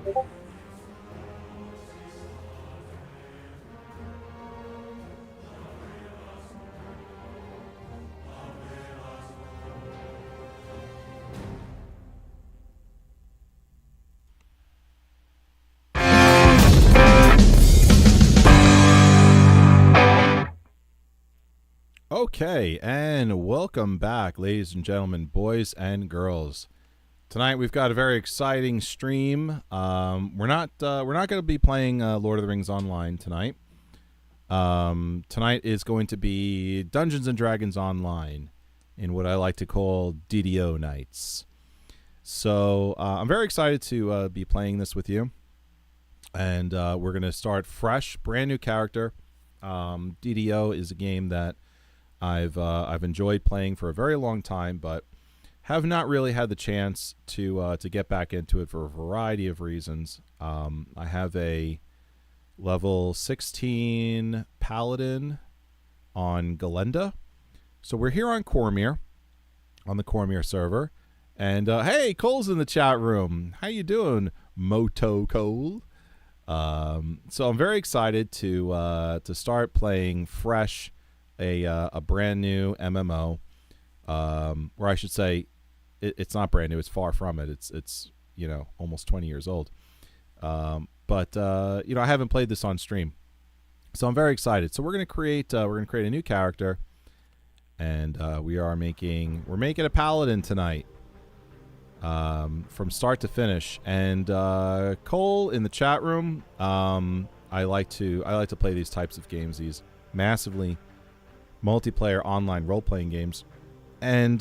Okay, and welcome back, ladies and gentlemen, boys and girls. Tonight we've got a very exciting stream. We're not going to be playing Lord of the Rings Online tonight. Tonight is going to be Dungeons and Dragons Online, in what I like to call DDO nights. So I'm very excited to be playing this with you, and we're going to start fresh, brand new character. DDO is a game that I've enjoyed playing for a very long time, but have not really had the chance to get back into it for a variety of reasons. I have a level 16 Paladin on Galenda, so we're here on Cormyr, on the Cormyr server, and hey, Cole's in the chat room. How you doing, Moto Cole? So I'm very excited to start playing fresh. A brand new MMO, or I should say, it's not brand new. It's far from it. It's almost 20 years old. But I haven't played this on stream, so I'm very excited. So we're gonna create a new character, and we're making a Paladin tonight, from start to finish. And Cole in the chat room, I like to play these types of games, these massively multiplayer online role-playing games, and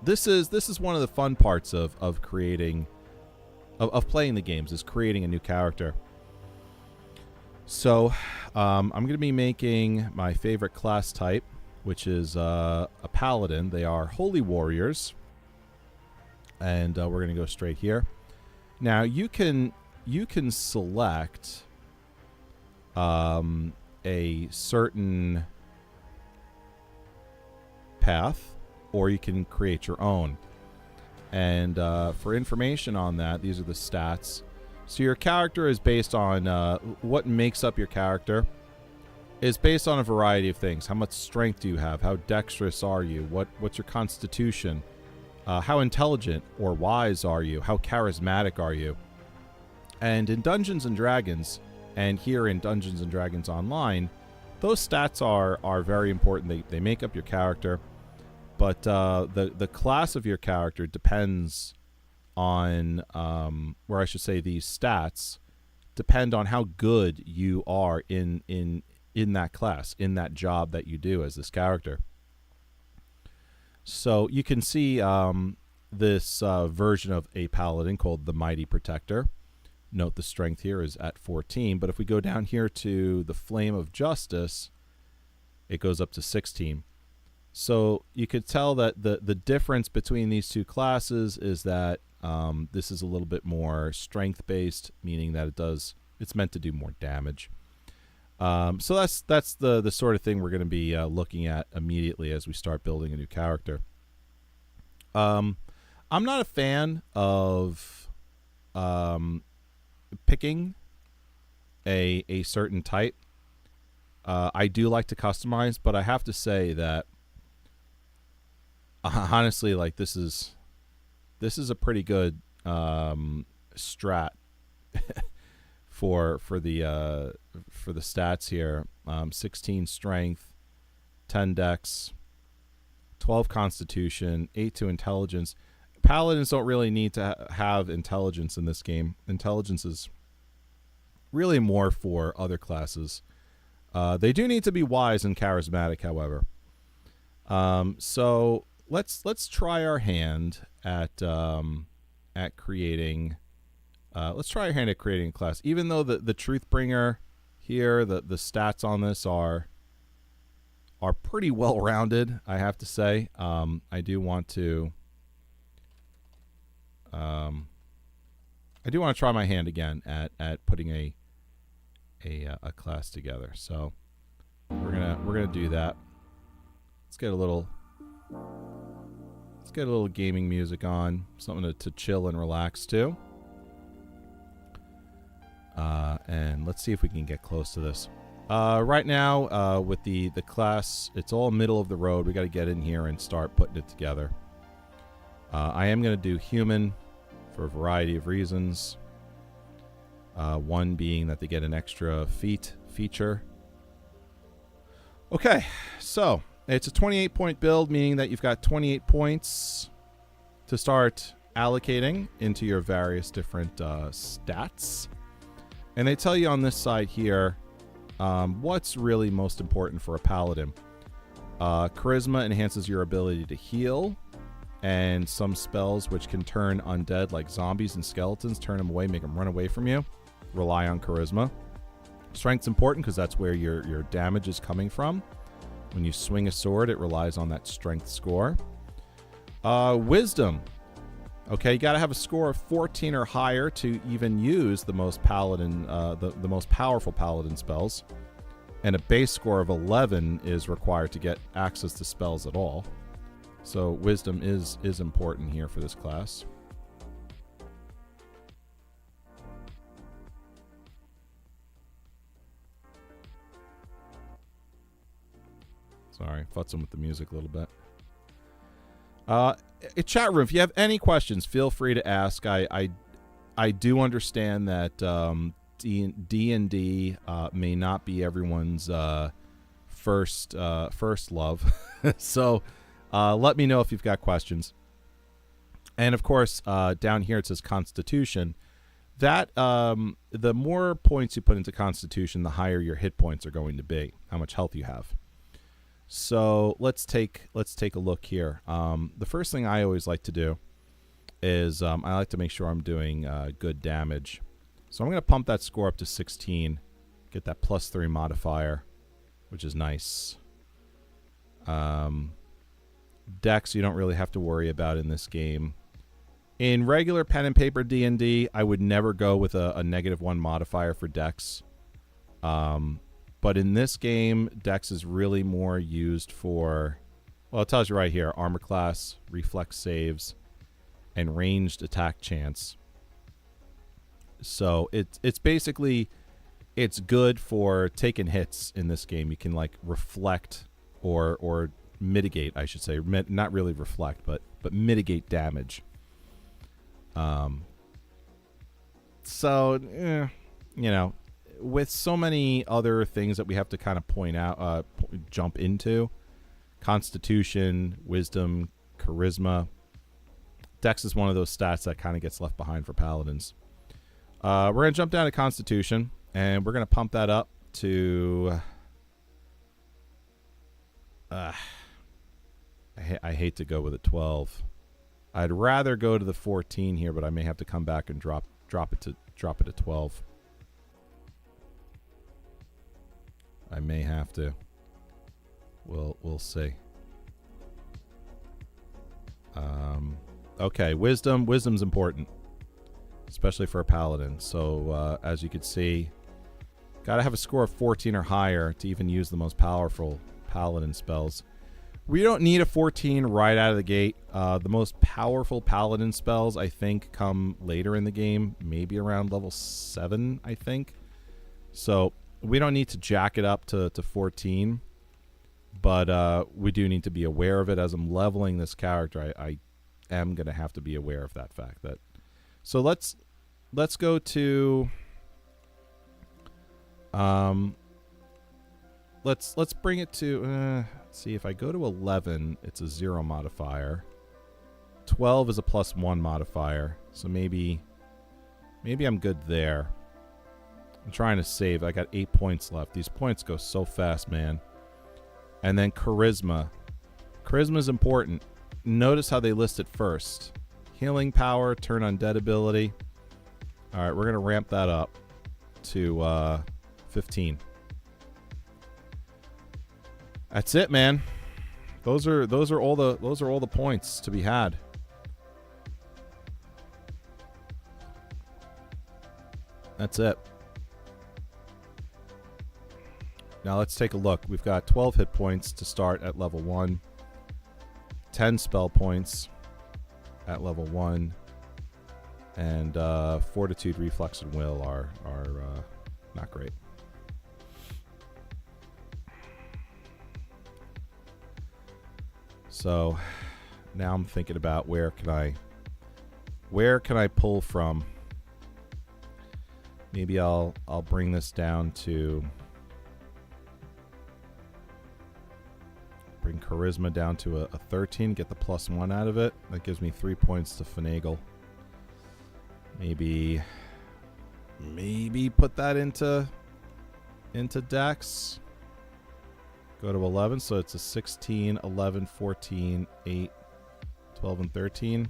this is one of the fun parts of creating playing the games, is creating a new character. So I'm going to be making my favorite class type, which is a Paladin. They are holy warriors, and we're going to go straight here. Now you can select a certain path, or you can create your own. And for information on that, these are the stats. So your character is based on what makes up your character is based on a variety of things. How much strength do you have? How dexterous are you? What's your constitution? How intelligent or wise are you? How charismatic are you? And in Dungeons and Dragons, and here in Dungeons and Dragons Online, those stats are very important. They make up your character. But the class of your character depends on, or I should say, these stats depend on how good you are in that class, in that job that you do as this character. So you can see this version of a Paladin called the Mighty Protector. Note the strength here is at 14, but if we go down here to the Flame of Justice, it goes up to 16. So you could tell that the difference between these two classes is that this is a little bit more strength-based, meaning that it's meant to do more damage. So that's the sort of thing we're going to be looking at immediately as we start building a new character. I'm not a fan of picking a certain type. I do like to customize, but I have to say that honestly, like this is a pretty good strat for the stats here. 16 strength, 10 dex, 12 constitution, 8 to intelligence. Paladins don't really need to have intelligence in this game. Intelligence is really more for other classes. They do need to be wise and charismatic, however. So let's try our hand at creating. Let's try our hand at creating a class. Even though the Truthbringer here, the stats on this are pretty well rounded, I have to say. I do want to try my hand again at putting a class together. So we're gonna do that. Let's get a little gaming music on, something to chill and relax to. And let's see if we can get close to this. Right now, with the class, it's all middle of the road. We got to get in here and start putting it together. I am going to do human for a variety of reasons. One being that they get an extra feature. Okay, so it's a 28-point build, meaning that you've got 28 points to start allocating into your various different stats. And they tell you on this side here what's really most important for a paladin. Charisma enhances your ability to heal, and some spells which can turn undead like zombies and skeletons, turn them away, make them run away from you, rely on charisma. Strength's important because that's where your damage is coming from. When you swing a sword, it relies on that strength score. Wisdom. Okay, you got to have a score of 14 or higher to even use the most paladin, the most powerful paladin spells, and a base score of 11 is required to get access to spells at all. So wisdom is important here for this class. Sorry, futzing with the music a little bit. Chat room, if you have any questions, feel free to ask. I do understand that D&D may not be everyone's first love. So let me know if you've got questions. And of course, down here it says Constitution. That the more points you put into Constitution, the higher your hit points are going to be, how much health you have. So let's take a look here. The first thing I always like to do is I like to make sure I'm doing good damage. So I'm going to pump that score up to 16, get that +3 modifier, which is nice. Dex you don't really have to worry about in this game. In regular pen and paper D&D, I would never go with a -1 modifier for Dex. But in this game, Dex is really more used for, well, it tells you right here, armor class, reflex saves, and ranged attack chance. So it's basically, it's good for taking hits in this game. You can like reflect or mitigate, I should say, not really reflect, but mitigate damage. You know, with so many other things that we have to kind of point out, jump into, Constitution, Wisdom, Charisma, Dex is one of those stats that kind of gets left behind for Paladins. We're going to jump down to Constitution, and we're going to pump that up to... I hate to go with a 12. I'd rather go to the 14 here, but I may have to come back and drop it to 12. I may have to. We'll see. Okay, wisdom's important, especially for a paladin. So as you can see, gotta have a score of 14 or higher to even use the most powerful paladin spells. We don't need a 14 right out of the gate. The most powerful paladin spells, I think, come later in the game, maybe around level 7, I think. So we don't need to jack it up to 14, but we do need to be aware of it. As I'm leveling this character, I am going to have to be aware of that fact. So let's go to... Let's bring it to... let's see, if I go to 11, it's a 0 modifier. 12 is a +1 modifier, so maybe I'm good there. I'm trying to save. I got 8 points left. These points go so fast, man. And then Charisma. Charisma is important. Notice how they list it first. Healing power, turn undead ability. All right, we're going to ramp that up to 15. That's it, man. Those are all the points to be had. That's it. Now let's take a look. We've got 12 hit points to start at level 1. 10 spell points at level 1. And Fortitude, Reflex, and Will are not great. So now I'm thinking about where can I pull from? Maybe I'll bring this down to bring Charisma down to a 13, get the +1 out of it. That gives me 3 points to finagle. Maybe put that into Dex. Go to 11, so it's a 16, 11, 14, 8, 12, and 13.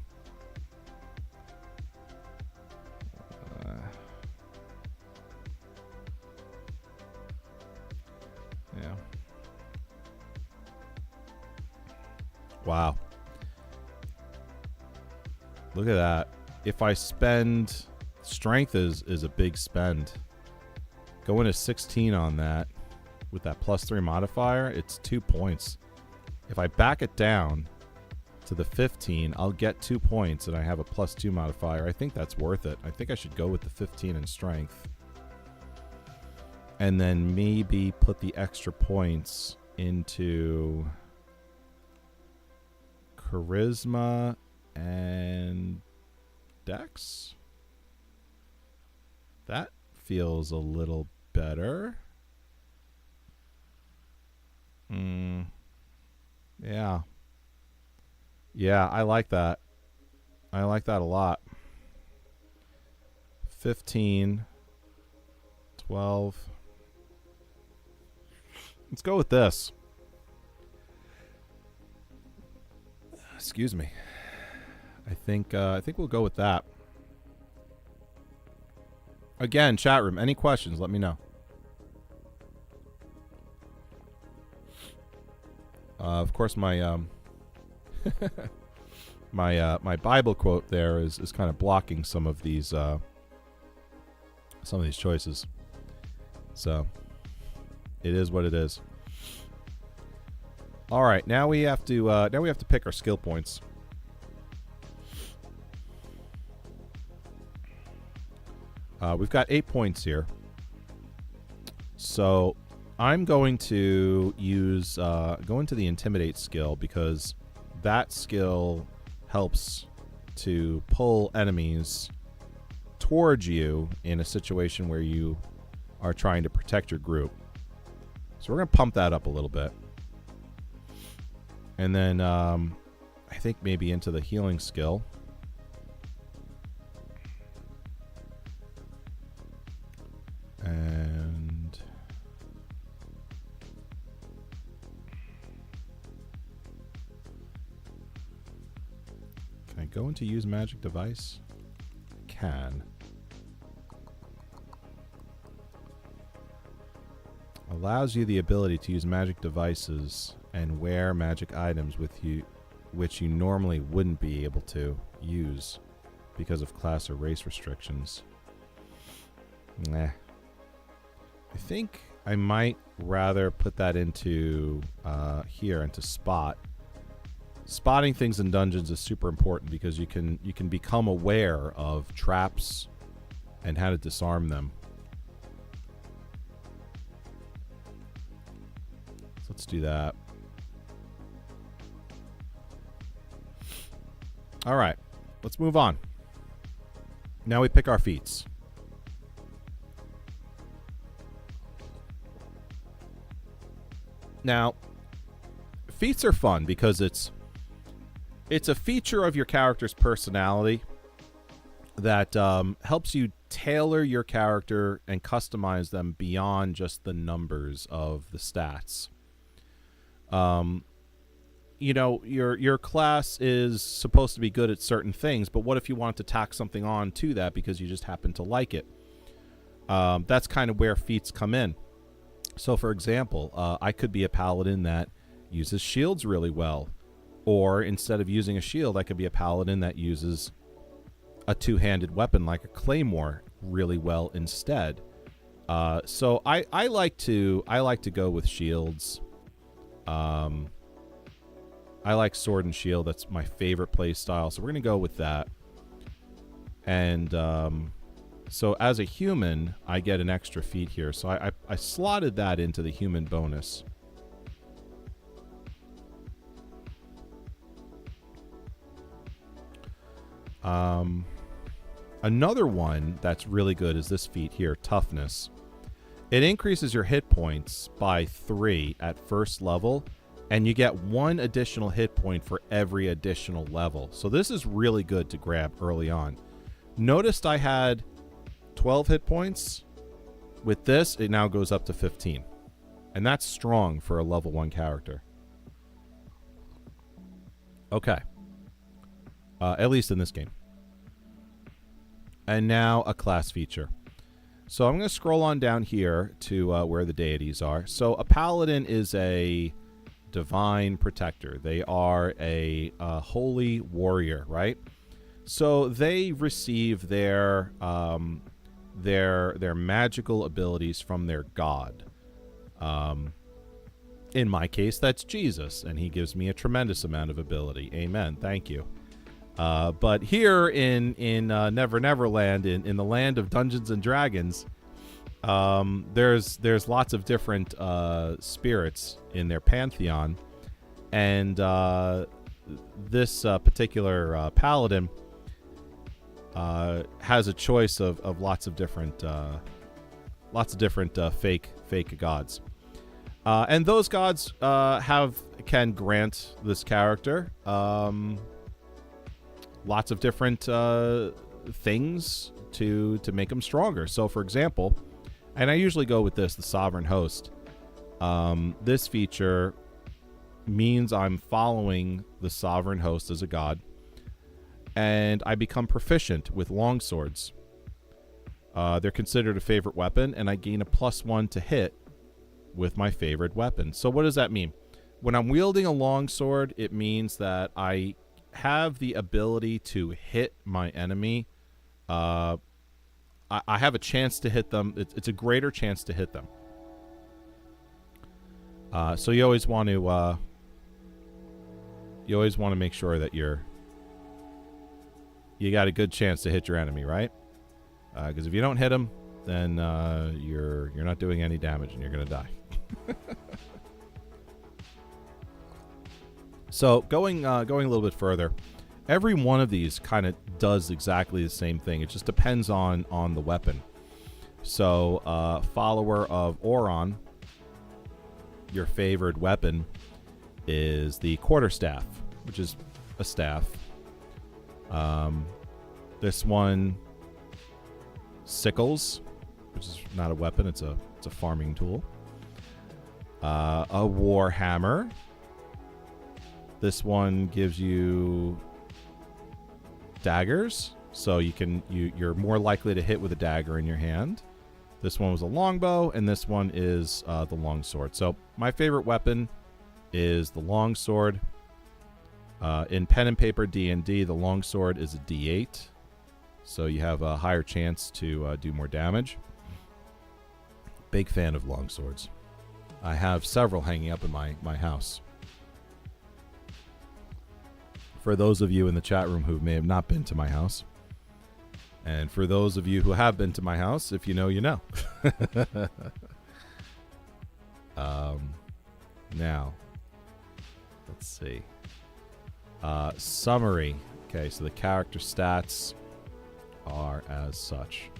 Yeah. Wow. Look at that. If I spend... Strength is a big spend. Going to 16 on that with that +3 modifier, it's 2 points. If I back it down to the 15, I'll get 2 points and I have a +2 modifier. I think that's worth it. I think I should go with the 15 in strength. And then maybe put the extra points into Charisma and Dex. That feels a little better. Yeah. Yeah, I like that. I like that a lot. 15, 12. Let's go with this. Excuse me. I think we'll go with that. Again, chat room, any questions, let me know. Of course, my my Bible quote there is kind of blocking some of these choices. So it is what it is. All right, now we have to pick our skill points. We've got 8 points here. So I'm going to use go into the Intimidate skill because that skill helps to pull enemies towards you in a situation where you are trying to protect your group. So we're going to pump that up a little bit. And then I think maybe into the healing skill. And can I go into use magic device? I can. Allows you the ability to use magic devices and wear magic items with you, which you normally wouldn't be able to use because of class or race restrictions. Nah. I think I might rather put that into here, into spot. Spotting things in dungeons is super important because you can become aware of traps and how to disarm them. So let's do that. All right, let's move on. Now we pick our feats. Now, feats are fun because it's a feature of your character's personality that helps you tailor your character and customize them beyond just the numbers of the stats. You know, your class is supposed to be good at certain things, but what if you want to tack something on to that because you just happen to like it? That's kind of where feats come in. So, for example, I could be a paladin that uses shields really well. Or instead of using a shield, I could be a paladin that uses a two-handed weapon like a claymore really well instead. So I like to go with shields. I like sword and shield. That's my favorite play style. So we're gonna go with that. And so as a human, I get an extra feat here. So I slotted that into the human bonus. Another one that's really good is this feat here, Toughness. It increases your hit points by 3 at first level, and you get 1 additional hit point for every additional level. So this is really good to grab early on. Noticed I had 12 hit points. With this, it now goes up to 15. And that's strong for a level 1 character. Okay. At least in this game. And now a class feature. So I'm going to scroll on down here to where the deities are. So a paladin is a divine protector. They are a holy warrior, right? So they receive their magical abilities from their god. In my case, that's Jesus, and he gives me a tremendous amount of ability. Amen. Thank you. But here in Never Never Land, in the land of Dungeons and Dragons, there's lots of different spirits in their pantheon, and this particular paladin has a choice of lots of different fake gods, and those gods can grant this character lots of different things to make them stronger. So, for example, and I usually go with the Sovereign Host. This feature means I'm following the Sovereign Host as a god, and I become proficient with longswords. They're considered a favorite weapon, and I gain a +1 to hit with my favorite weapon. So what does that mean? When I'm wielding a longsword, it means that I have the ability to hit my enemy. I have a chance to hit them. It's a greater chance to hit them. So you always want to make sure that you got a good chance to hit your enemy, right? Because if you don't hit them, then you're not doing any damage and you're gonna die. So going a little bit further, every one of these kind of does exactly the same thing. It just depends on the weapon. So follower of Oron, your favored weapon is the quarterstaff, which is a staff. This one, sickles, which is not a weapon, it's a farming tool. A war hammer. This one gives you daggers, so you're more likely to hit with a dagger in your hand. This one was a longbow, and this one is the longsword. So my favorite weapon is the longsword. In pen and paper D&D, the longsword is a D8, so you have a higher chance to do more damage. Big fan of longswords. I have several hanging up in my house. For those of you in the chat room who may have not been to my house, and for those of you who have been to my house, if you know, you know. Now, let's see. Summary. Okay, so the character stats are as such.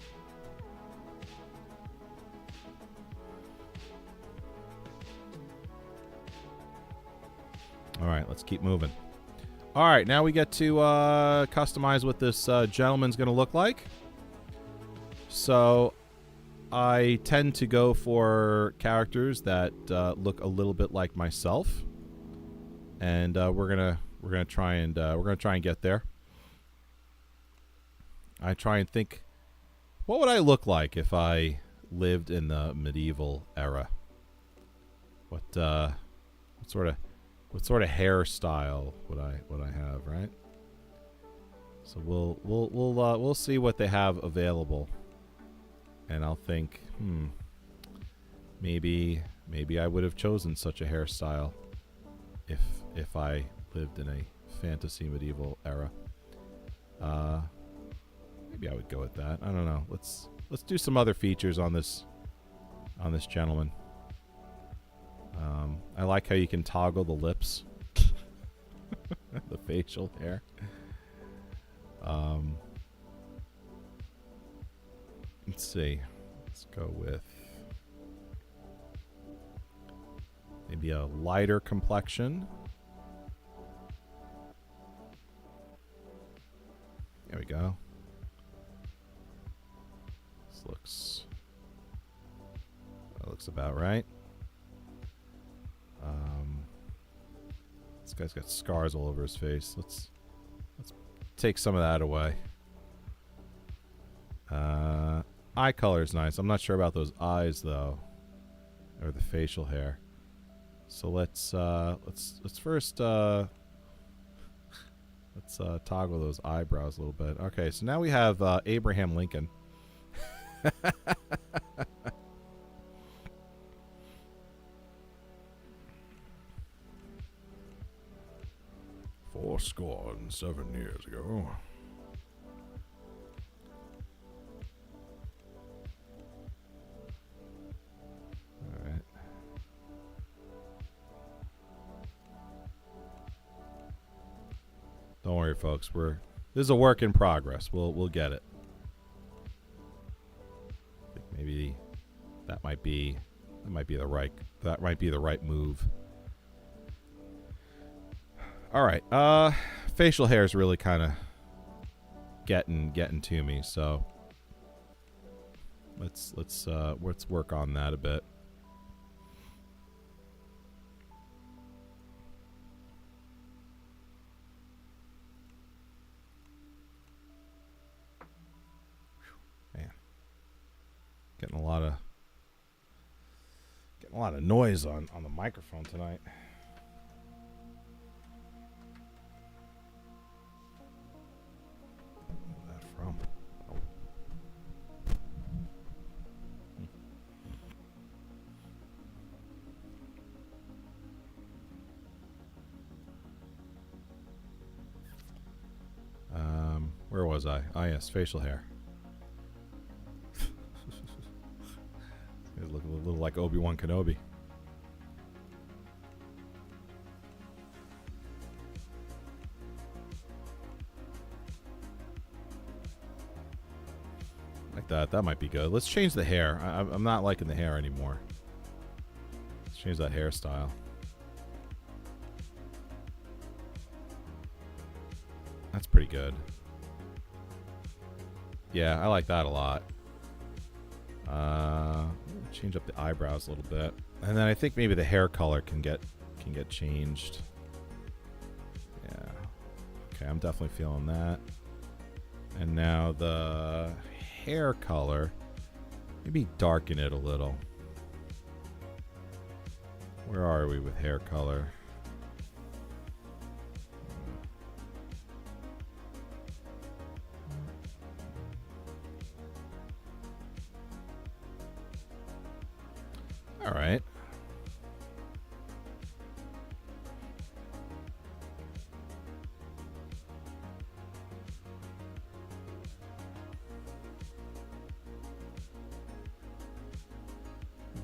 All right, let's keep moving. All right, now we get to customize what this gentleman's going to look like. So I tend to go for characters that look a little bit like myself, and we're gonna try and get there. I try and think, what would I look like if I lived in the medieval era? What sort of hairstyle would I have, right? So we'll see what they have available, and I'll think, maybe I would have chosen such a hairstyle if I lived in a fantasy medieval era. Maybe I would go with that. I don't know. Let's do some other features on this gentleman. I like how you can toggle the lips, the facial hair. Let's see. Let's go with maybe a lighter complexion. There we go. This looks about right. This guy's got scars all over his face. Let's take some of that away. Eye color is nice. I'm not sure about those eyes though, or the facial hair. So let's first let's toggle those eyebrows a little bit. Okay, so now we have Abraham Lincoln. Fourscore and 7 years ago. Alright. Don't worry, folks. This is a work in progress. We'll get it. I think maybe that might be the right move. All right. Facial hair is really kind of getting to me, so let's work on that a bit. Man, getting a lot of noise on the microphone tonight. Where was I? Ah, yes, facial hair. Look a little like Obi-Wan Kenobi. Like that. That might be good. Let's change the hair. I'm not liking the hair anymore. Let's change that hairstyle. That's pretty good. Yeah, I like that a lot. Change up the eyebrows a little bit, and then I think maybe the hair color can get changed. Yeah. Okay, I'm definitely feeling that. And now the hair color, maybe darken it a little. Where are we with hair color? All right.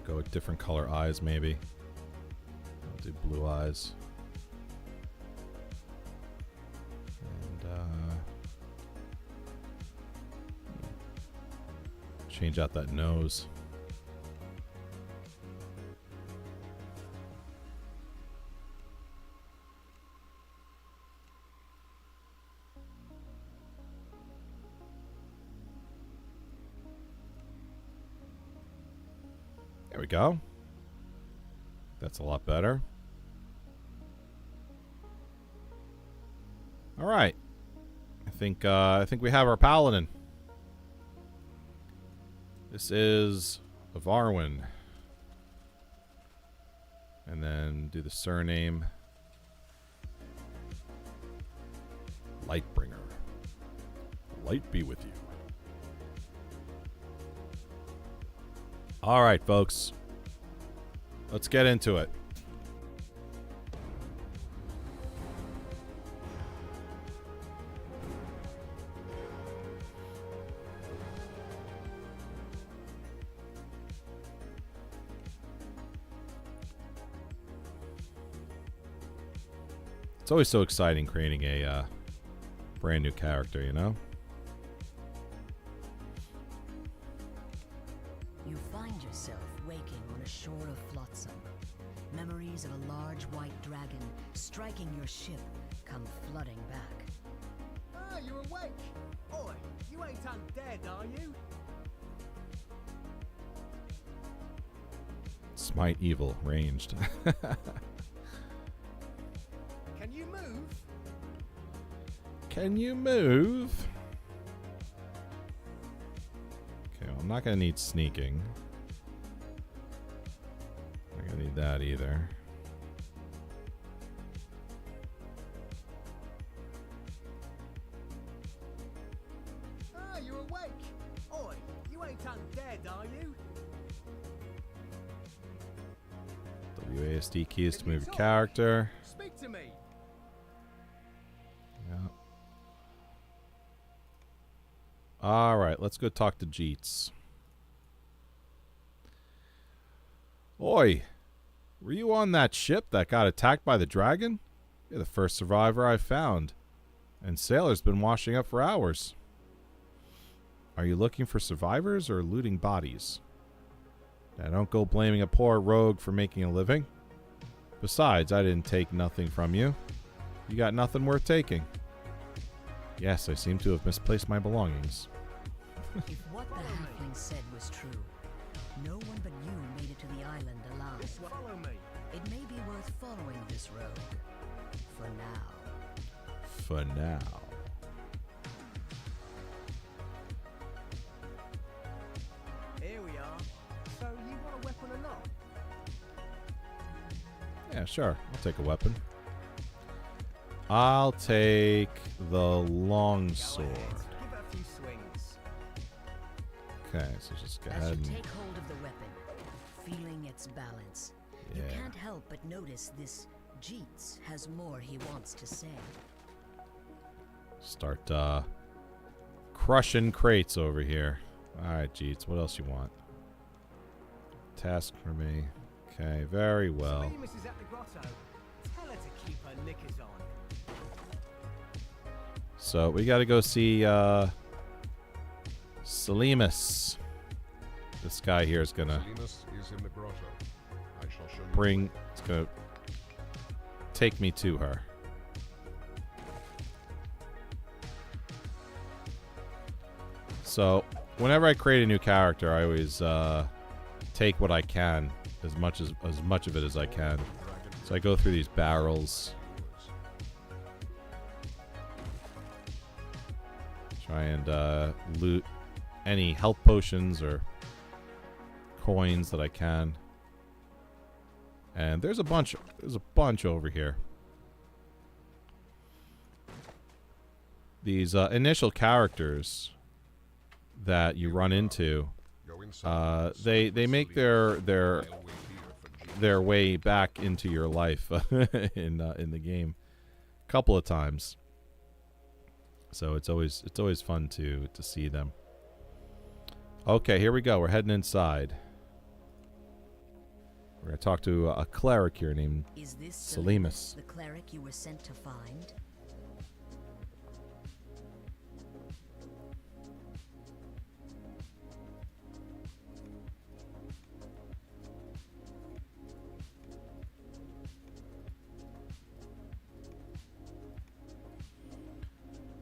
Go with different color eyes, maybe. I'll do blue eyes. And change out that nose. There we go. That's a lot better. All right. I think we have our Paladin. This is Varwin. And then do the surname. Lightbringer. Light be with you. All right, folks. Let's get into it. It's always so exciting creating a brand new character, you know? You find yourself waking on a shore of flotsam. Memories of a large white dragon striking your ship come flooding back. Ah, you're awake! Oi, you ain't undead, are you? Smite evil, ranged. Can you move? Can you move? Okay, well, I'm not gonna need sneaking. Not gonna need that either. Ah, you're awake! Oi, you ain't undead, are you? WASD keys to Can you move a talk? character. Speak to me! Yeah. Alright, let's go talk to Jeets. Oi! Were you on that ship that got attacked by the dragon? You're the first survivor I found. And sailor's been washing up for hours. Are you looking for survivors or looting bodies? Now don't go blaming a poor rogue for making a living. Besides, I didn't take nothing from you. You got nothing worth taking. Yes, I seem to have misplaced my belongings. If what the halfling said was true, no one but you made it to the island alive. Just follow me. It may be worth following this rogue. For now. For now. Here we are. So you want a weapon or not? Yeah, sure. I'll take a weapon. I'll take the long Go sword. ahead. Give it a few swings. Okay, so just go As ahead you and... take hold of the weapon, feeling its balance, you Yeah. can't help but notice this Jeets has more he wants to say. Start crushing crates over here. Alright, Jeets, what else you want? Task for me. Okay, very well. Selemus is at the grotto. Tell her to keep her knickers on. So we gotta go see Selemus. This guy here is gonna Selemus is in the grotto. I shall show you. bring... It's gonna take me to her. So, whenever I create a new character, I always take what I can, as much of it as I can. So I go through these barrels, try and loot any health potions or coins that I can. And there's a bunch over here. These initial characters that you run into, Go inside. they make their way back into your life in the game a couple of times. So it's always fun to see them. Okay, here we go. We're heading inside. We're gonna talk to a cleric here named Is this Selemus. the cleric you were sent to find?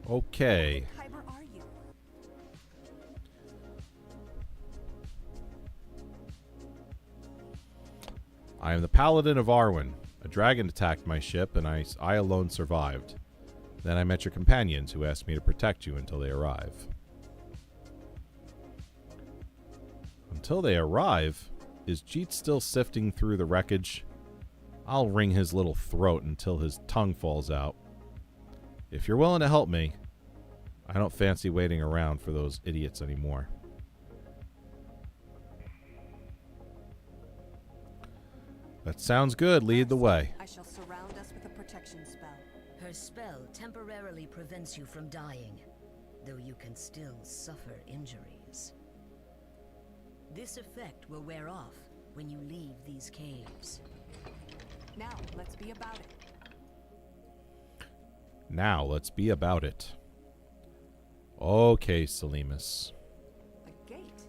Okay. Kyber are you? I am the Paladin of Arwen. A dragon attacked my ship, and I alone survived. Then I met your companions, who asked me to protect you until they arrive. Until they arrive? Is Jeet still sifting through the wreckage? I'll wring his little throat until his tongue falls out. If you're willing to help me, I don't fancy waiting around for those idiots anymore. That sounds good. Lead the way. I shall surround us with a protection spell. Her spell temporarily prevents you from dying, though you can still suffer injuries. This effect will wear off when you leave these caves. Now, let's be about it. Now, let's be about it. Okay, Salimus. A gate.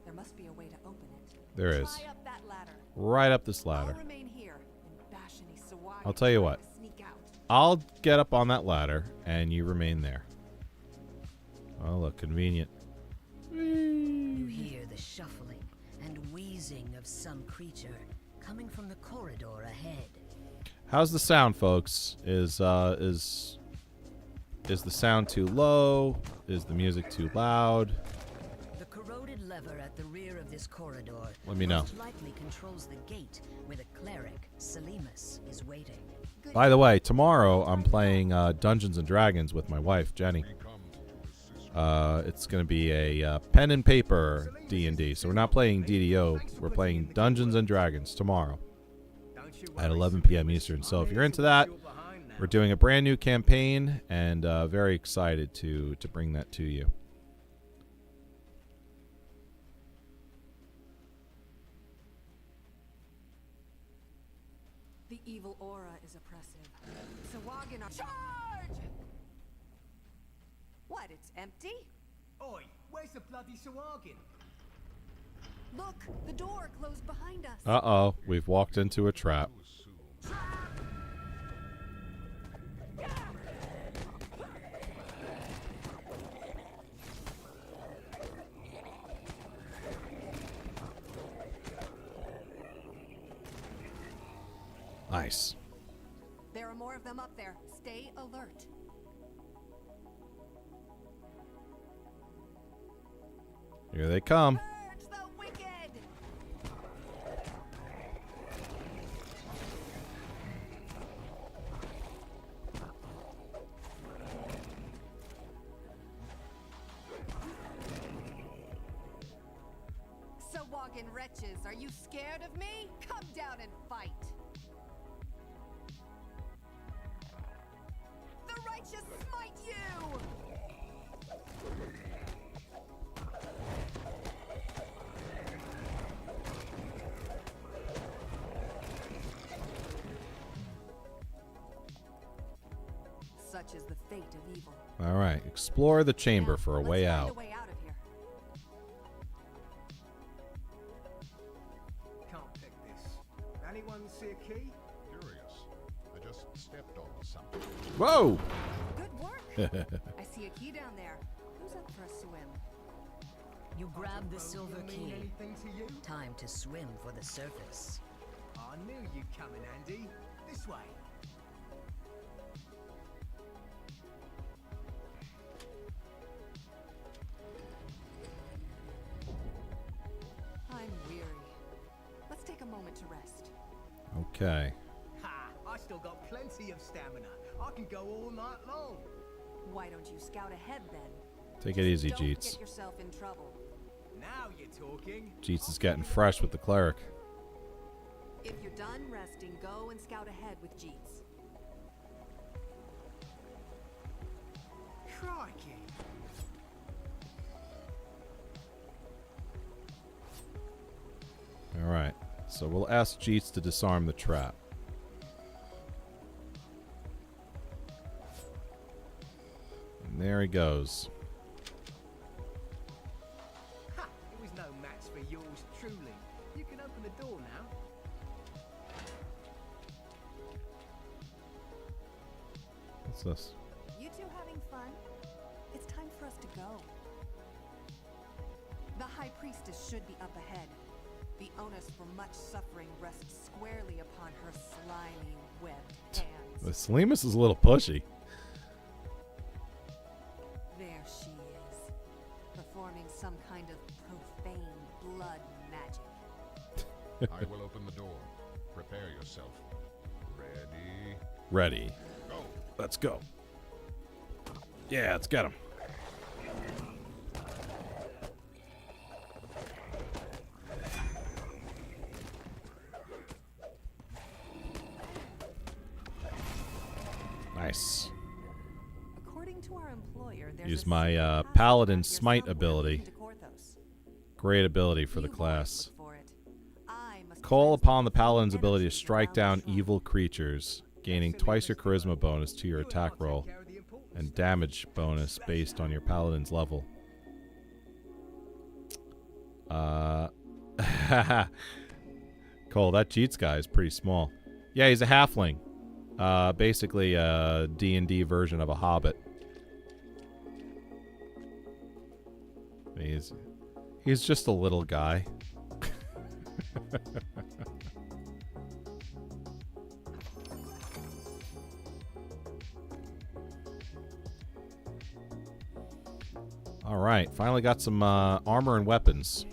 There must be a way to open it. There is. Climb up that ladder. Right up this ladder. I'll remain here and bash any Sawagi I'll tell you trying what. to sneak out. I'll get up on that ladder, and you remain there. Oh, look, convenient. You hear the shuffling and wheezing of some creature coming from the corridor ahead. How's the sound, folks? Is the sound too low? Is the music too loud? The corroded lever at the rear of this corridor Let me know. most likely controls the gate where the cleric, Salimus, is waiting. By the way, tomorrow I'm playing Dungeons and Dragons with my wife, Jenny. It's going to be a pen and paper D&D. So we're not playing DDO. We're playing Dungeons and Dragons tomorrow at 11 p.m. Eastern. So if you're into that, we're doing a brand new campaign, and very excited to bring that to you. The evil aura is oppressive. Sawagi, charge! What? It's empty? Oi, where's the bloody Sawagin? Look, the door closed behind us. Uh-oh, we've walked into a trap. Nice. There are more of them up there. Stay alert. Here they come. Purge the wicked! Sawagin wretches, are you scared of me? Come down and fight! The righteous smite you! Such is the fate of evil. All right, explore the chamber for a Let's way find out. A way out of here. Can't pick this. Anyone see a key? Curious. I just stepped onto something. Whoa! Good work. I see a key down there. Who's up for a swim? You grab the silver Mean key. anything to you? Time to swim for the surface. I knew you'd come in handy. This way. I'm weary. Let's take a moment to rest. Okay. Ha! I still got plenty of stamina. I can go all night long. Why don't you scout ahead then? Take it easy, Don't Jeets. get yourself in trouble. Now you're talking. Jeets is getting fresh with the cleric. If you're done resting, go and scout ahead with Jeets. Crikey. All right. So we'll ask Jeets to disarm the trap. And there he goes. Ha! It was no match for yours truly. You can open the door now. What's this? You two having fun? It's time for us to go. The High Priestess should be up ahead. The onus for much suffering rests squarely upon her slimy, webbed hands. The Salimus is a little pushy. There she is, performing some kind of profane blood magic. I will open the door. Prepare yourself. Ready? Ready. Go. Let's go. Yeah, let's get him. Nice. According to our employer, there's Use a my secret passage Paladin around here Smite somewhere ability. leading to Korthos. Great ability for the You won't class. look for it. I must Call cleanse upon the from Paladin's ability to energies strike around down the shrine. evil creatures. gaining twice your charisma bonus to your attack roll, and damage bonus based on your paladin's level. Cole, that Jeets guy is pretty small. Yeah, he's a halfling. Basically a D&D version of a hobbit. He's just a little guy. All right, finally got some armor and weapons.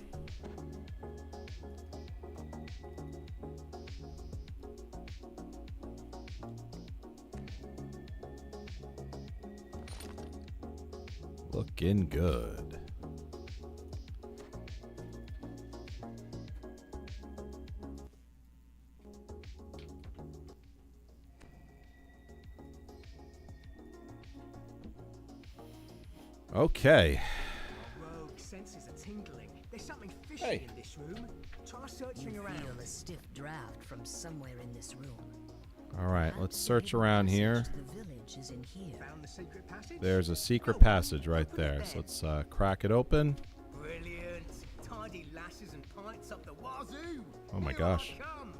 Looking good. Okay. Rogue senses are tingling. There's something fishy Hey. in this room. Try searching You around. feel a stiff draft from somewhere in this room. All right, let's Perhaps the search hidden around passage here. to the village is in here. Found the secret passage? There's a secret Oh, passage right open it there. then. So let's crack it open. Brilliant. Tidy lasses and pints up the wazoo. Oh my Here gosh. I come.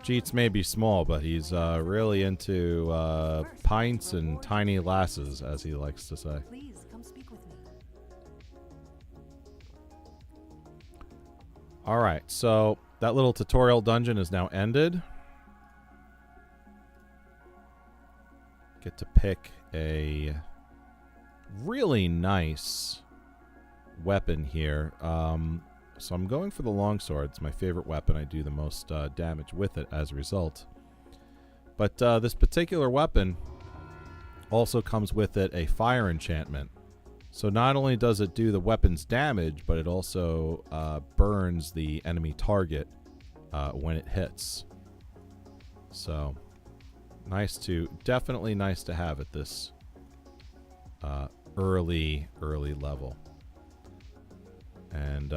Jeets may be small, but he's really into pints and tiny lasses, as he likes to say. Please come speak with me. All right, so that little tutorial dungeon is now ended. Get to pick a really nice weapon here. So I'm going for the longsword. It's my favorite weapon. I do the most damage with it as a result. But this particular weapon also comes with it a fire enchantment. So not only does it do the weapon's damage, but it also burns the enemy target when it hits. So definitely nice to have at this early level. And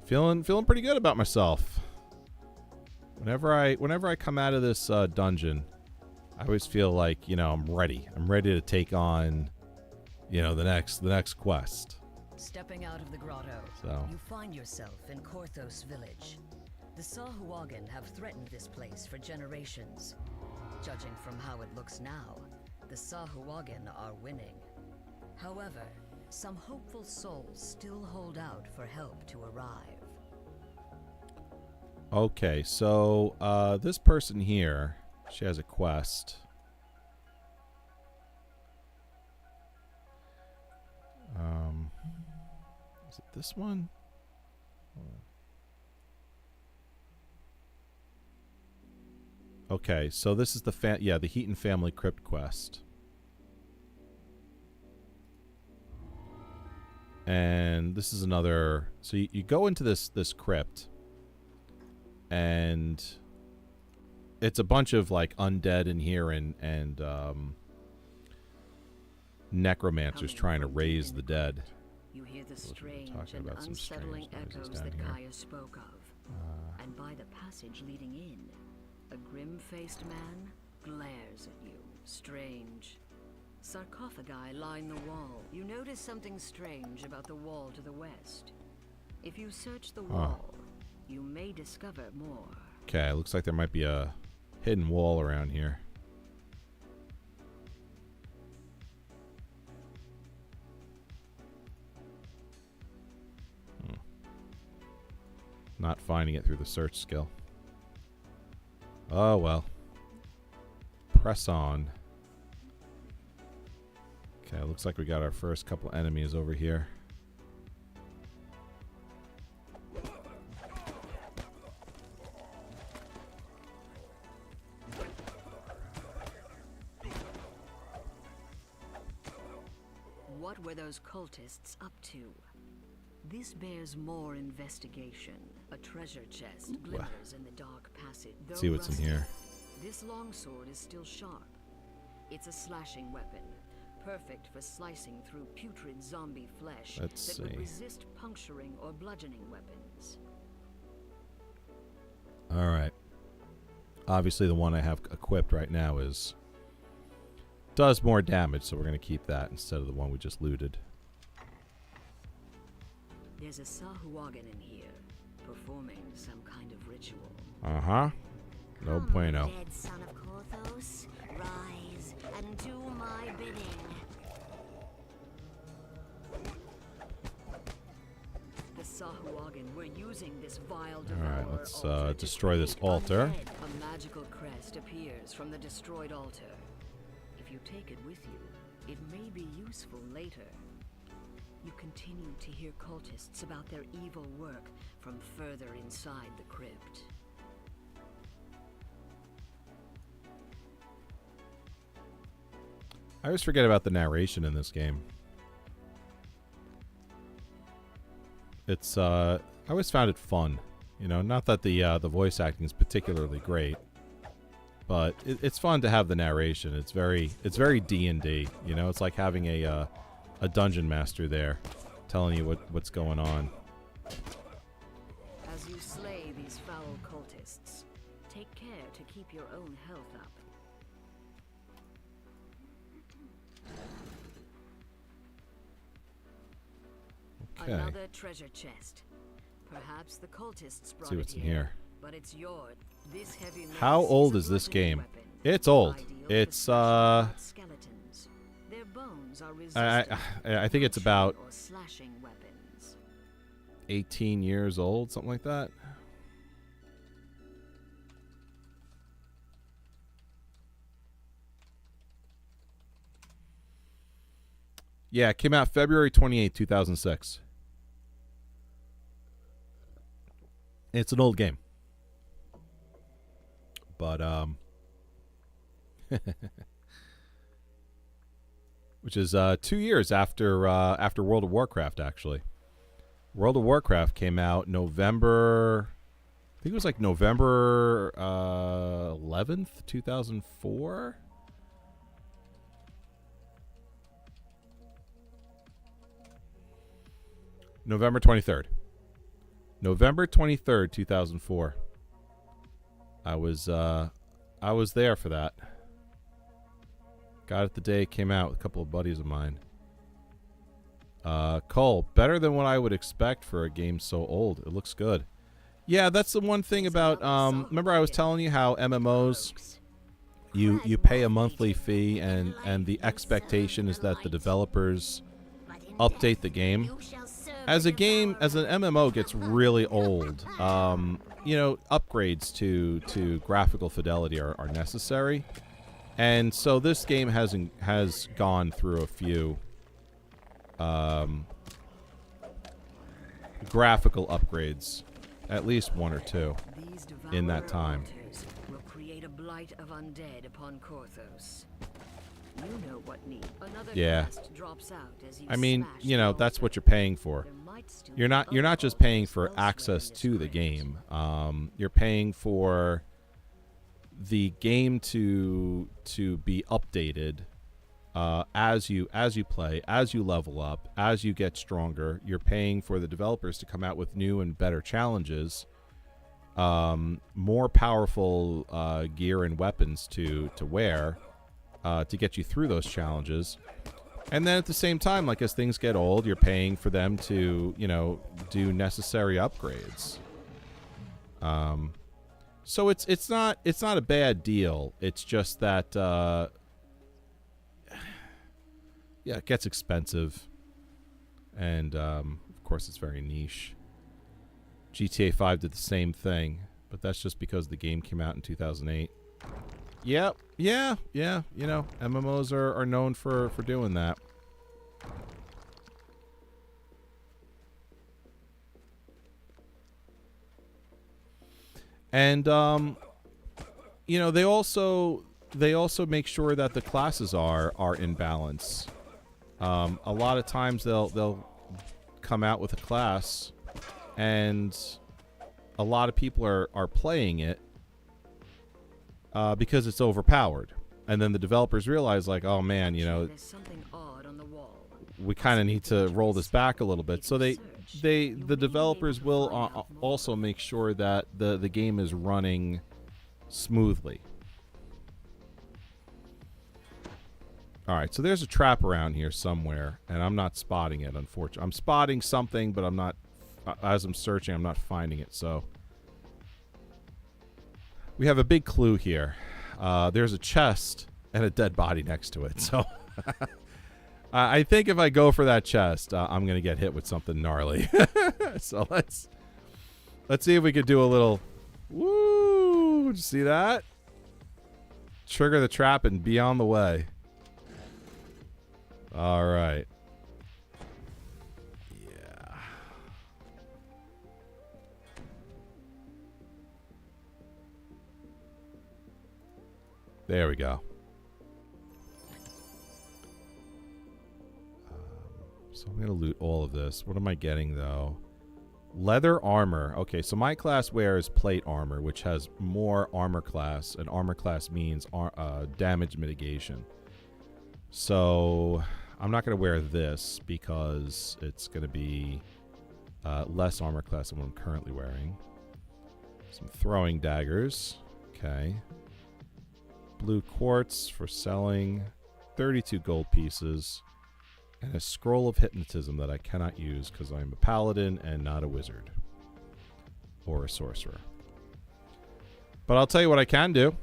feeling pretty good about myself. Whenever I come out of this dungeon, I always feel like, I'm ready. I'm ready to take on, the next quest. Stepping out of the grotto, So. you find yourself in Korthos village. The Sahuagin have threatened this place for generations. Judging from how it looks now, the Sahuagin are winning. However, some hopeful souls still hold out for help to arrive. Okay, so this person here, she has a quest. Is it this one? Okay, so this is the the Heaton family crypt quest. And this is another, so you go into this crypt, and it's a bunch of like undead in here and necromancers trying to raise the dead. You hear the We're strange talking and about some unsettling strange noises echoes down that here. Gaia spoke of. And by the passage leading in, a grim-faced man glares at you, strange. Sarcophagi line the wall. You notice something strange about the wall to the west. If you search the wall, you may discover more. Okay, looks like there might be a hidden wall around here. Not finding it through the search skill. Oh well. Press on. Okay, looks like we got our first couple enemies over here. What were those cultists up to? This bears more investigation. A treasure chest glimmers in the dark passage. Let's see what's in here. This longsword is still sharp. It's a slashing weapon, perfect for slicing through putrid zombie flesh Let's that would see. resist puncturing or bludgeoning weapons. All right. Obviously, the one I have equipped right now does more damage, so we're going to keep that instead of the one we just looted. There's a Sahuagin in here, performing some kind of ritual. Uh-huh. No bueno. Dead son of Korthos, rise and do my bidding. The Sahuagin were using this vile Alright, devourer let's altar to destroy this create altar. undead. A magical crest appears from the destroyed altar. If you take it with you, it may be useful later. You continue to hear cultists about their evil work from further inside the crypt. I always forget about the narration in this game. It's I always found it fun. You know, not that the voice acting is particularly great, but it's fun to have the narration. It's very D&D. You know, it's like having a dungeon master there, telling you what's going on. As you slay these foul cultists, take care to keep your own health up. Okay. Another treasure chest. Perhaps the cultists brought See what's it in here. but it's yours. This heavy How mace old a is this bludgeoning game? weapon, It's old. ideal for It's slashing at skeletons. Their bones are resistant I think it's to about or slashing weapons. 18 years old, something like that. Yeah, it came out February 28, 2006. It's an old game. But, which is 2 years after World of Warcraft, actually. World of Warcraft came out November, I think it was like November 11th, 2004. November 23rd. November 23rd, 2004. I was there for that. Got it the day it came out with a couple of buddies of mine. Cole, better than what I would expect for a game so old. It looks good. Yeah, that's the one thing about remember I was telling you how MMOs you pay a monthly fee and the expectation is that the developers update the game. As an MMO gets really old, you know, upgrades to graphical fidelity are necessary. And so this game has gone through a few graphical upgrades, at least one or two These in that devourer time. altars will create a blight of undead upon Korthos. You know what need. Another Yeah. cast drops out as you I mean, smash you the know, that's altar. what you're paying for. There might still You're be not other just paying altars for elsewhere access in this to the crypt. game. You're paying for the game to be updated as you play, as you level up, as you get stronger. You're paying for the developers to come out with new and better challenges, more powerful gear and weapons to wear to get you through those challenges. And then at the same time, like as things get old, you're paying for them to, you know, do necessary upgrades. So it's not a bad deal. It's just that yeah, it gets expensive, and of course it's very niche. GTA 5 did the same thing, but that's just because the game came out in 2008. Yep, yeah. You know, MMOs are known for doing that. And you know, they also make sure that the classes are in balance. A lot of times they'll come out with a class, and a lot of people are playing it because it's overpowered, and then the developers realize, like, oh man, you know, There's something odd on the wall. we kind of need to roll this back a little bit. So the developers will also make sure that the game is running smoothly. Alright, so there's a trap around here somewhere, and I'm not spotting it, unfortunately. I'm spotting something, but I'm not, as I'm searching, I'm not finding it, so. We have a big clue here. There's a chest and a dead body next to it, so. I think if I go for that chest, I'm going to get hit with something gnarly. So let's see if we could do a little, woo, did you see that? Trigger the trap and be on the way. All right. Yeah. There we go. So I'm going to loot all of this. What am I getting, though? Leather armor. Okay, so my class wears plate armor, which has more armor class, and armor class means damage mitigation. So I'm not going to wear this because it's going to be less armor class than what I'm currently wearing. Some throwing daggers. Okay. Blue quartz for selling. 32 gold pieces. And a scroll of hypnotism that I cannot use because I'm a paladin and not a wizard. Or a sorcerer. But I'll tell you what I can do.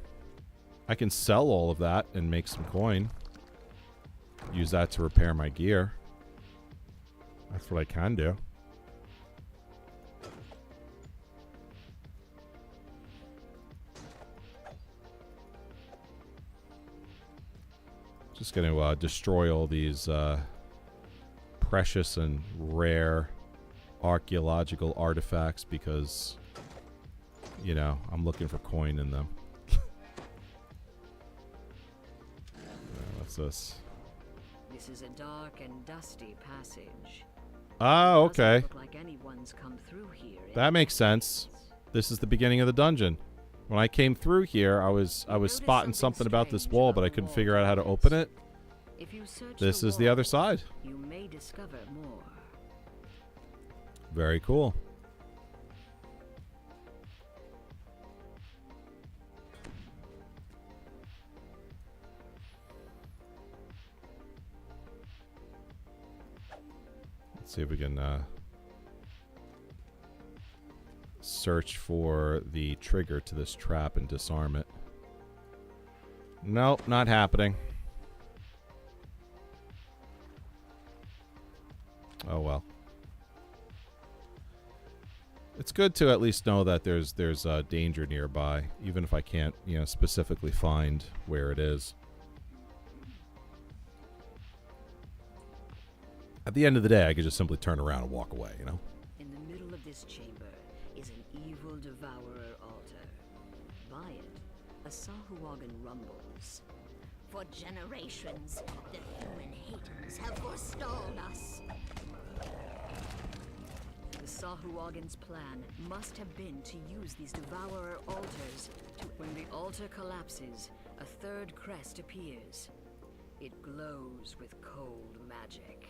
I can sell all of that and make some coin. Use that to repair my gear. That's what I can do. Just going to destroy all these precious and rare archaeological artifacts because, you know, I'm looking for coin in them. What's this? This is a dark and dusty passage. Ah, okay. Doesn't look like anyone's come through here That makes sense. This is the beginning of the dungeon. When I came through here, I was spotting something about this wall, but I couldn't figure out how to open it. If you search This is the other side. You may discover more. Very cool. Let's see if we can search for the trigger to this trap and disarm it. Nope, not happening. Oh well. It's good to at least know that there's danger nearby, even if I can't, you know, specifically find where it is. At the end of the day, I could just simply turn around and walk away, you know? In the middle of this chamber is an evil devourer altar. By it, a Sahuagin rumbles. For generations, the human haters have forestalled us. The Sahuagin's plan must have been to use these devourer altars to... When the altar collapses, a third crest appears. It glows with cold magic.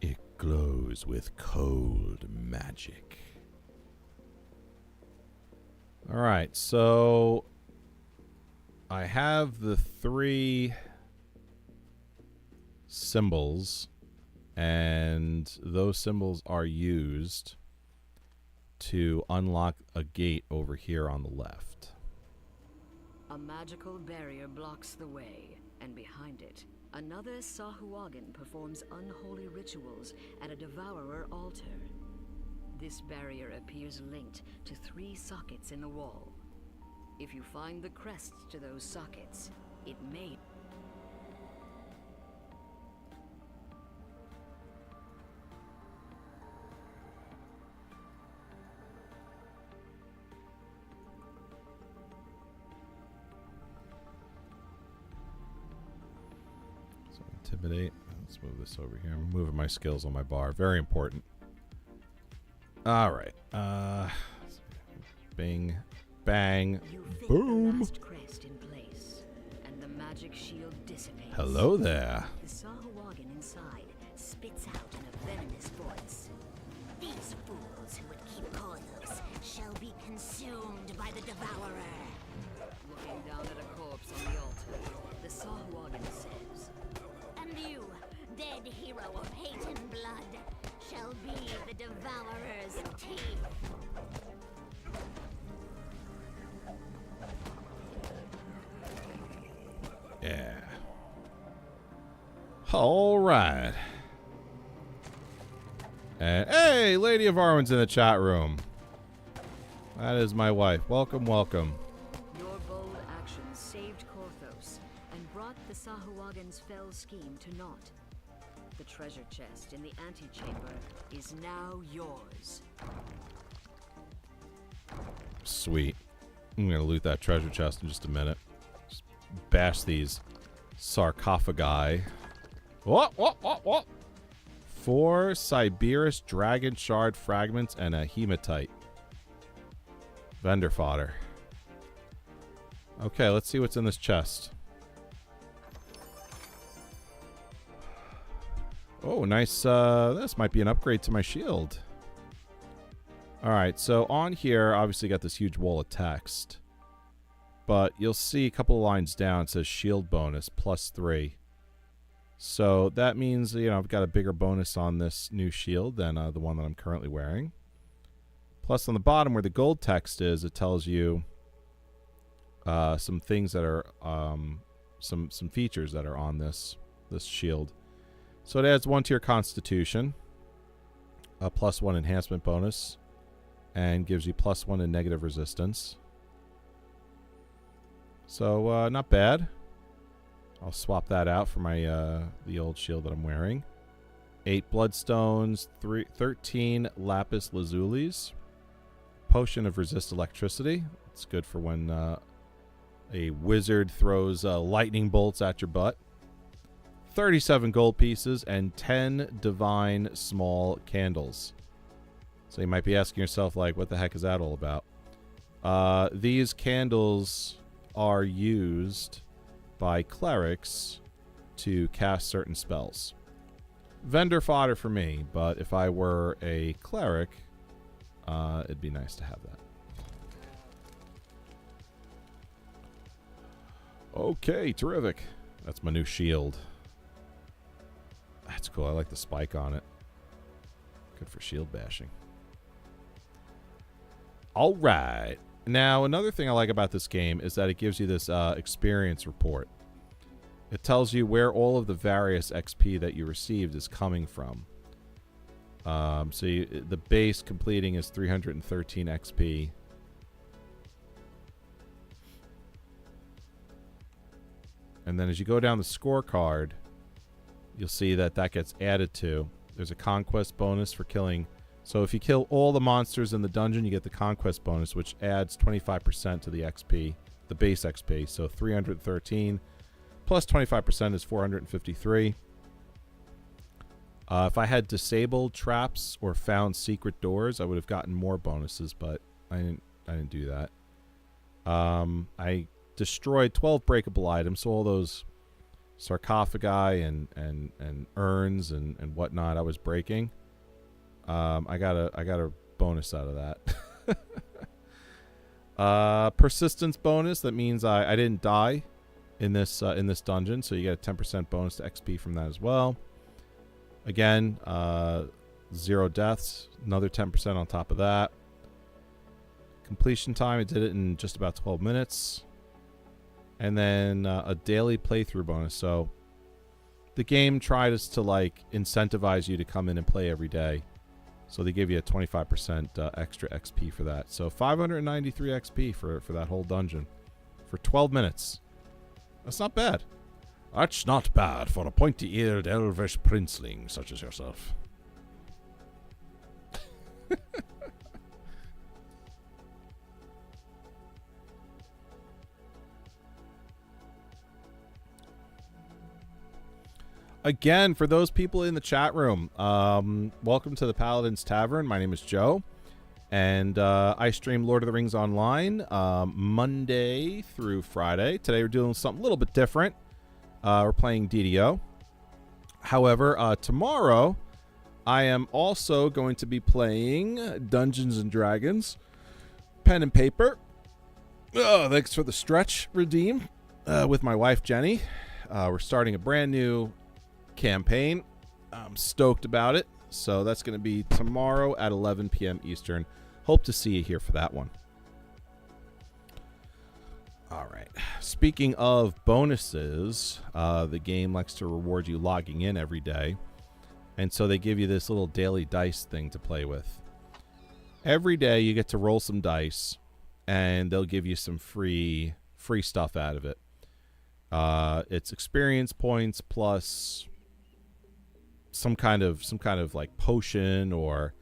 It glows with cold magic. Alright, so I have the 3 symbols, and those symbols are used to unlock a gate over here on the left. A magical barrier blocks the way, and behind it, another Sahuagin performs unholy rituals at a devourer altar. This barrier appears linked to 3 sockets in the wall. If you find the crests to those sockets, it may... So intimidate. Let's move this over here. I'm moving my skills on my bar. Very important. Alright. Bing. Bang. You fit Boom. the last crest in place, and the magic shield dissipates. Hello there. The Sahuagin inside Spits out in a venomous voice. These fools who would keep calling us shall be consumed by the devourer. the Devourer's teeth. Yeah. All right. And hey, Lady of Arwen's in the chat room. That is my wife. Welcome, welcome. Your bold actions saved Korthos and brought the Sahuagin's fell scheme to naught. The treasure chest in the antechamber is now yours. Sweet. I'm going to loot that treasure chest in just a minute. Just bash these sarcophagi. What? 4 Sibirus dragon shard fragments and a hematite. Vendor fodder. Okay, let's see what's in this chest. Oh, nice. This might be an upgrade to my shield. Alright, so on here, obviously got this huge wall of text. But you'll see a couple of lines down, it says shield bonus, +3. So that means, you know, I've got a bigger bonus on this new shield than the one that I'm currently wearing. Plus on the bottom where the gold text is, it tells you some things that are, some features that are on this shield. So it adds 1 to your constitution, a +1 enhancement bonus, and gives you +1 in negative resistance. So not bad. I'll swap that out for my the old shield that I'm wearing. 8 bloodstones, 13 lapis lazulis, potion of resist electricity. It's good for when a wizard throws lightning bolts at your butt. 37 gold pieces and 10 divine small candles. So you might be asking yourself, like, what the heck is that all about? These candles are used by clerics to cast certain spells. Vendor fodder for me, but if I were a cleric, it'd be nice to have that. Okay, terrific. That's my new shield. That's cool. I like the spike on it. Good for shield bashing. All right. Now, another thing I like about this game is that it gives you this experience report. It tells you where all of the various XP that you received is coming from. The base completing is 313 XP. And then as you go down the scorecard, you'll see that gets added to. There's a conquest bonus for killing. So if you kill all the monsters in the dungeon, you get the conquest bonus, which adds 25% to the XP, the base XP. So 313 plus 25% is 453. If I had disabled traps or found secret doors, I would have gotten more bonuses, but I didn't do that. I destroyed 12 breakable items, so all those sarcophagi and urns and whatnot I was breaking. I got a bonus out of that. Persistence bonus. That means I didn't die in this dungeon, so you get a 10% bonus to XP from that as well. Again, 0 deaths, another 10% on top of that. Completion time, I did it in just about 12 minutes. And then a daily playthrough bonus. So the game tries to like incentivize you to come in and play every day. So they give you a 25% extra XP for that. So 593 XP for that whole dungeon for 12 minutes. That's not bad. That's not bad for a pointy-eared elvish princeling such as yourself. Again, for those people in the chat room, welcome to the Paladin's Tavern. My name is Joe, and I stream Lord of the Rings Online Monday through Friday. Today we're doing something a little bit different. We're playing DDO. However, tomorrow I am also going to be playing Dungeons and Dragons, pen and paper. Oh, thanks for the stretch, Redeem, with my wife Jenny. We're starting a brand new campaign. I'm stoked about it. So that's going to be tomorrow at 11 p.m. Eastern. Hope to see you here for that one. All right. Speaking of bonuses, the game likes to reward you logging in every day. And so they give you this little daily dice thing to play with. Every day you get to roll some dice, and they'll give you some free stuff out of it. It's experience points plus some kind of like potion or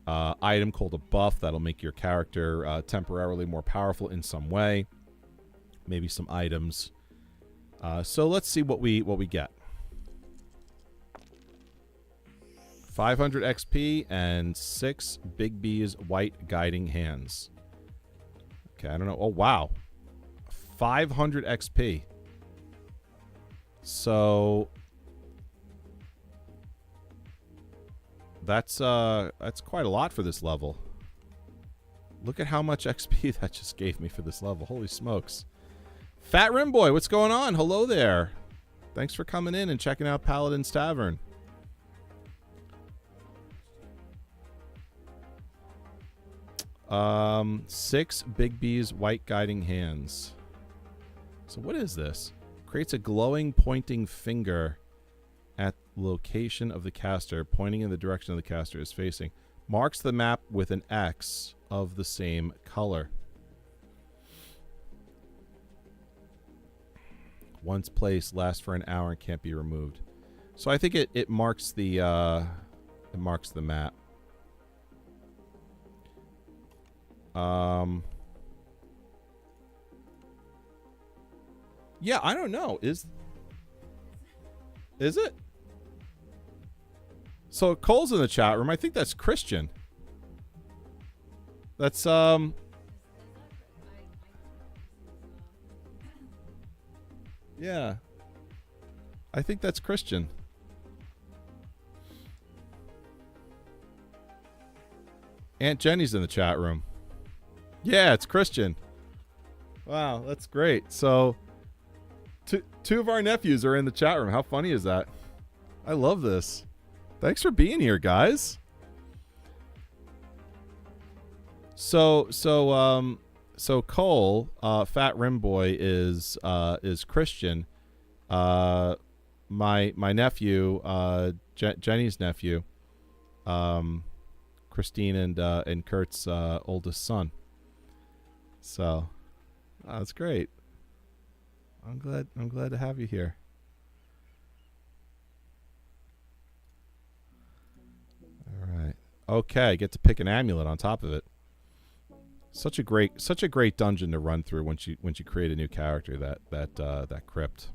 item called a buff that'll make your character temporarily more powerful in some way. Maybe some items. So let's see what we get. 500 XP and 6 Big B's white guiding hands. Okay, I don't know. Oh wow, 500 XP. So that's quite a lot for this level. Look at how much XP that just gave me for this level. Holy smokes. Fat Rim Boy, what's going on? Hello there. Thanks for coming in and checking out Paladin's Tavern. Six Big B's white guiding hands. So what is this? Creates a glowing pointing finger at location of the caster, pointing in the direction of the caster is facing. Marks the map with an X of the same color. Once placed, lasts for an hour and can't be removed. So I think it marks the map. Yeah, I don't know. Is it? So Cole's in the chat room. I think that's Christian. That's yeah. I think that's Christian. Aunt Jenny's in the chat room. Yeah, it's Christian. Wow, that's great. So two of our nephews are in the chat room. How funny is that? I love this. Thanks for being here, guys. So Cole, Fat Rim Boy is Christian. My nephew, Jenny's nephew, Christine and Kurt's oldest son. So that's great. I'm glad to have you here. All right. Okay, get to pick an amulet on top of it. Such a great dungeon to run through once you create a new character, that crypt.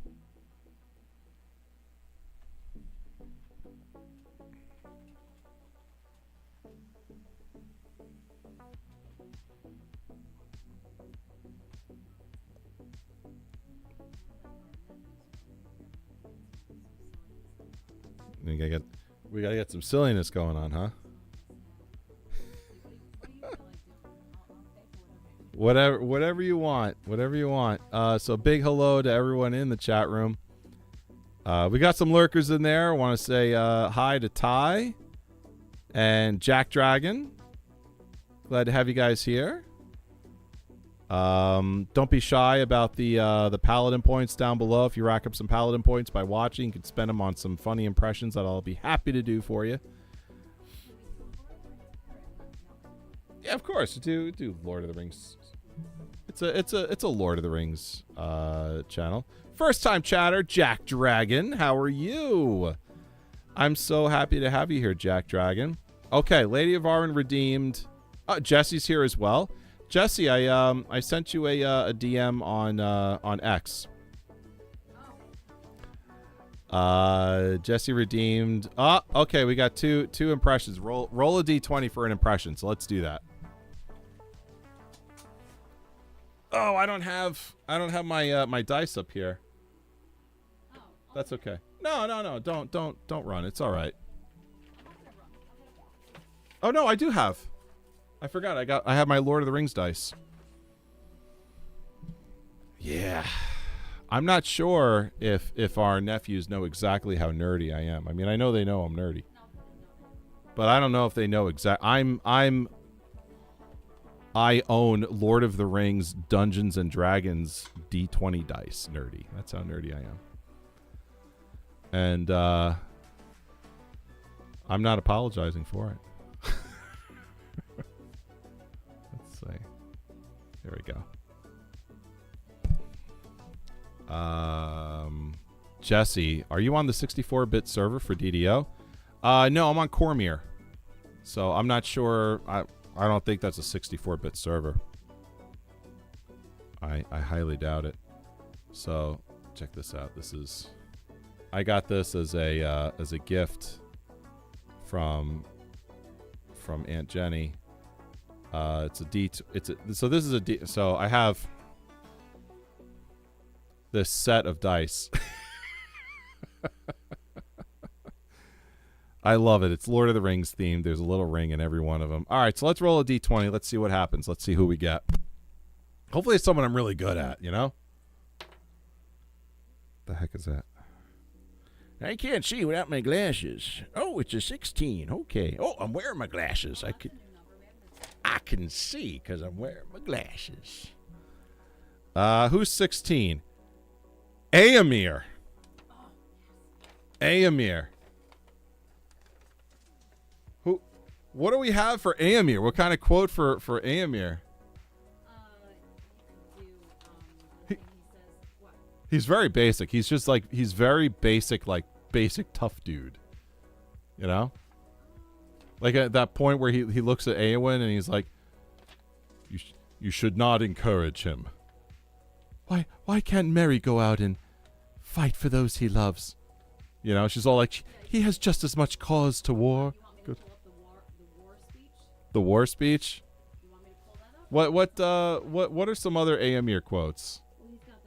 We gotta get some silliness going on, huh? Whatever you want. So big hello to everyone in the chat room. We got some lurkers in there. I want to say hi to Ty and Jack Dragon. Glad to have you guys here. Don't be shy about the Paladin points down below. If you rack up some Paladin points by watching, you can spend them on some funny impressions that I'll be happy to do for you. Yeah, of course. Do Lord of the Rings. It's a Lord of the Rings channel. First time chatter, Jack Dragon. How are you? I'm so happy to have you here, Jack Dragon. Okay, Lady of Arwen redeemed. Jesse's here as well. Jesse, I sent you a DM on X. Jesse redeemed. Okay, we got two impressions. Roll a d20 for an impression. So let's do that. Oh, I don't have my dice up here. That's okay. No. Don't run. It's all right. Oh no, I do have. I forgot. I have my Lord of the Rings dice. Yeah. I'm not sure if our nephews know exactly how nerdy I am. I mean, I know they know I'm nerdy. But I don't know if they know I own Lord of the Rings Dungeons and Dragons D20 dice nerdy. That's how nerdy I am. And I'm not apologizing for it. Let's see. There we go. Jesse, are you on the 64-bit server for DDO? No, I'm on Cormyr. So I'm not sure. I don't think that's a 64-bit server. I highly doubt it. So check this out. I got this as a gift from Aunt Jenny. So this is a D. So I have this set of dice. I love it. It's Lord of the Rings themed. There's a little ring in every one of them. All right, so let's roll a D20. Let's see what happens. Let's see who we get. Hopefully it's someone I'm really good at, you know? The heck is that? I can't see without my glasses. Oh, it's a 16. Okay. Oh, I'm wearing my glasses. I can see because I'm wearing my glasses. Who's 16? Aemir. Aemir. What do we have for Aemir? What kind of quote for Aemir? He's very basic. He's just like, he's very basic, like basic tough dude. You know? Like at that point where he looks at Eowyn and he's like, you should not encourage him. Why can't Merry go out and fight for those he loves? You know, she's all like, he has just as much cause to war. Good. The war speech? You want me to pull that up? What are some other Aemir quotes? Well, you got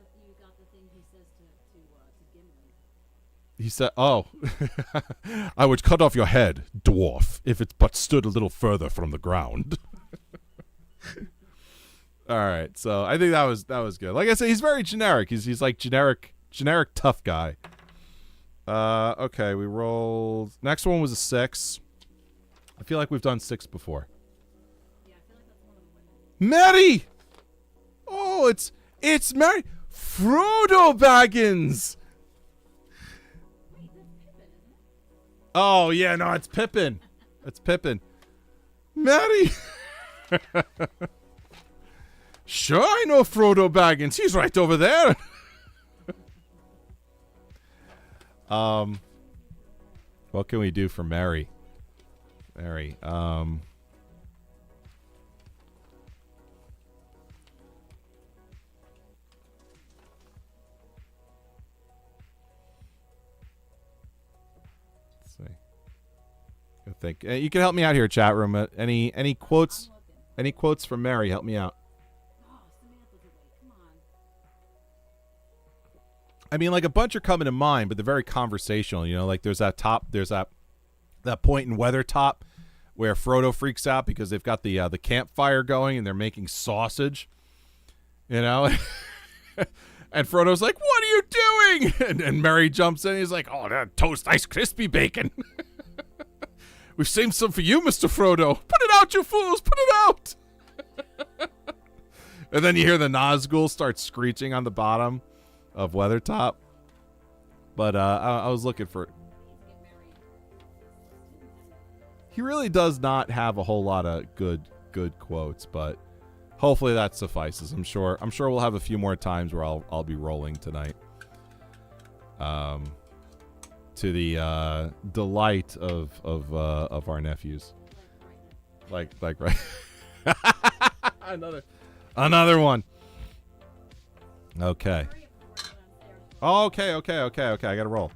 the thing he says to Gimli. He said, "Oh, I would cut off your head, dwarf, if it but stood a little further from the ground." All right, so I think that was good. Like I said, he's very generic. He's like generic tough guy. Okay, we rolled. Next one was a 6. I feel like we've done 6 before. Yeah, I feel like that's one of the women. Mary! Oh, it's Mary. Frodo Baggins! Wait, that's Pippin, isn't it? Oh, yeah, no, it's Pippin. It's Pippin. Mary! Sure, I know Frodo Baggins. He's right over there. What can we do for Mary? Mary, let's see. I think you can help me out here, chat room. Any quotes? Any quotes from Mary? Help me out. Oh, Samantha's away. Come on. I mean, like a bunch are coming to mind, but they're very conversational. You know, like there's that point in Weathertop where Frodo freaks out because they've got the campfire going and they're making sausage. You know, and Frodo's like, "What are you doing?" And Merry jumps in. And he's like, "Oh, that toast, nice crispy bacon. We've saved some for you, Mr. Frodo. Put it out, you fools! Put it out!" And then you hear the Nazgul start screeching on the bottom of Weathertop. But I was looking for. He really does not have a whole lot of good quotes, but hopefully that suffices. I'm sure we'll have a few more times where I'll be rolling tonight. To the delight of our nephews. Like right. Another one. Okay. Okay. I gotta roll.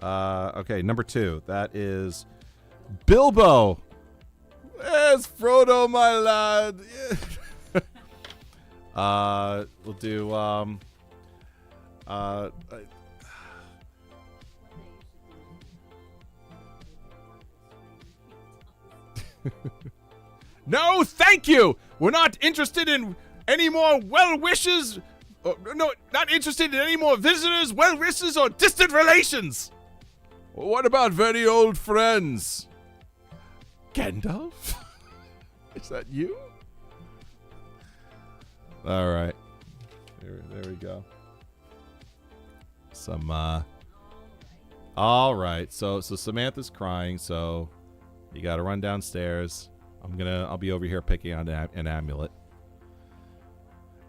Okay, number 2. That is Bilbo. Yes, Frodo, my lad. Yeah. We'll do No, thank you. We're not interested in any more well wishes. No, not interested in any more visitors, well wishes, or distant relations. What about very old friends? Gandalf? Is that you? All right. There we go. Some, all right. So Samantha's crying, so you got to run downstairs. I'll be over here picking on an amulet.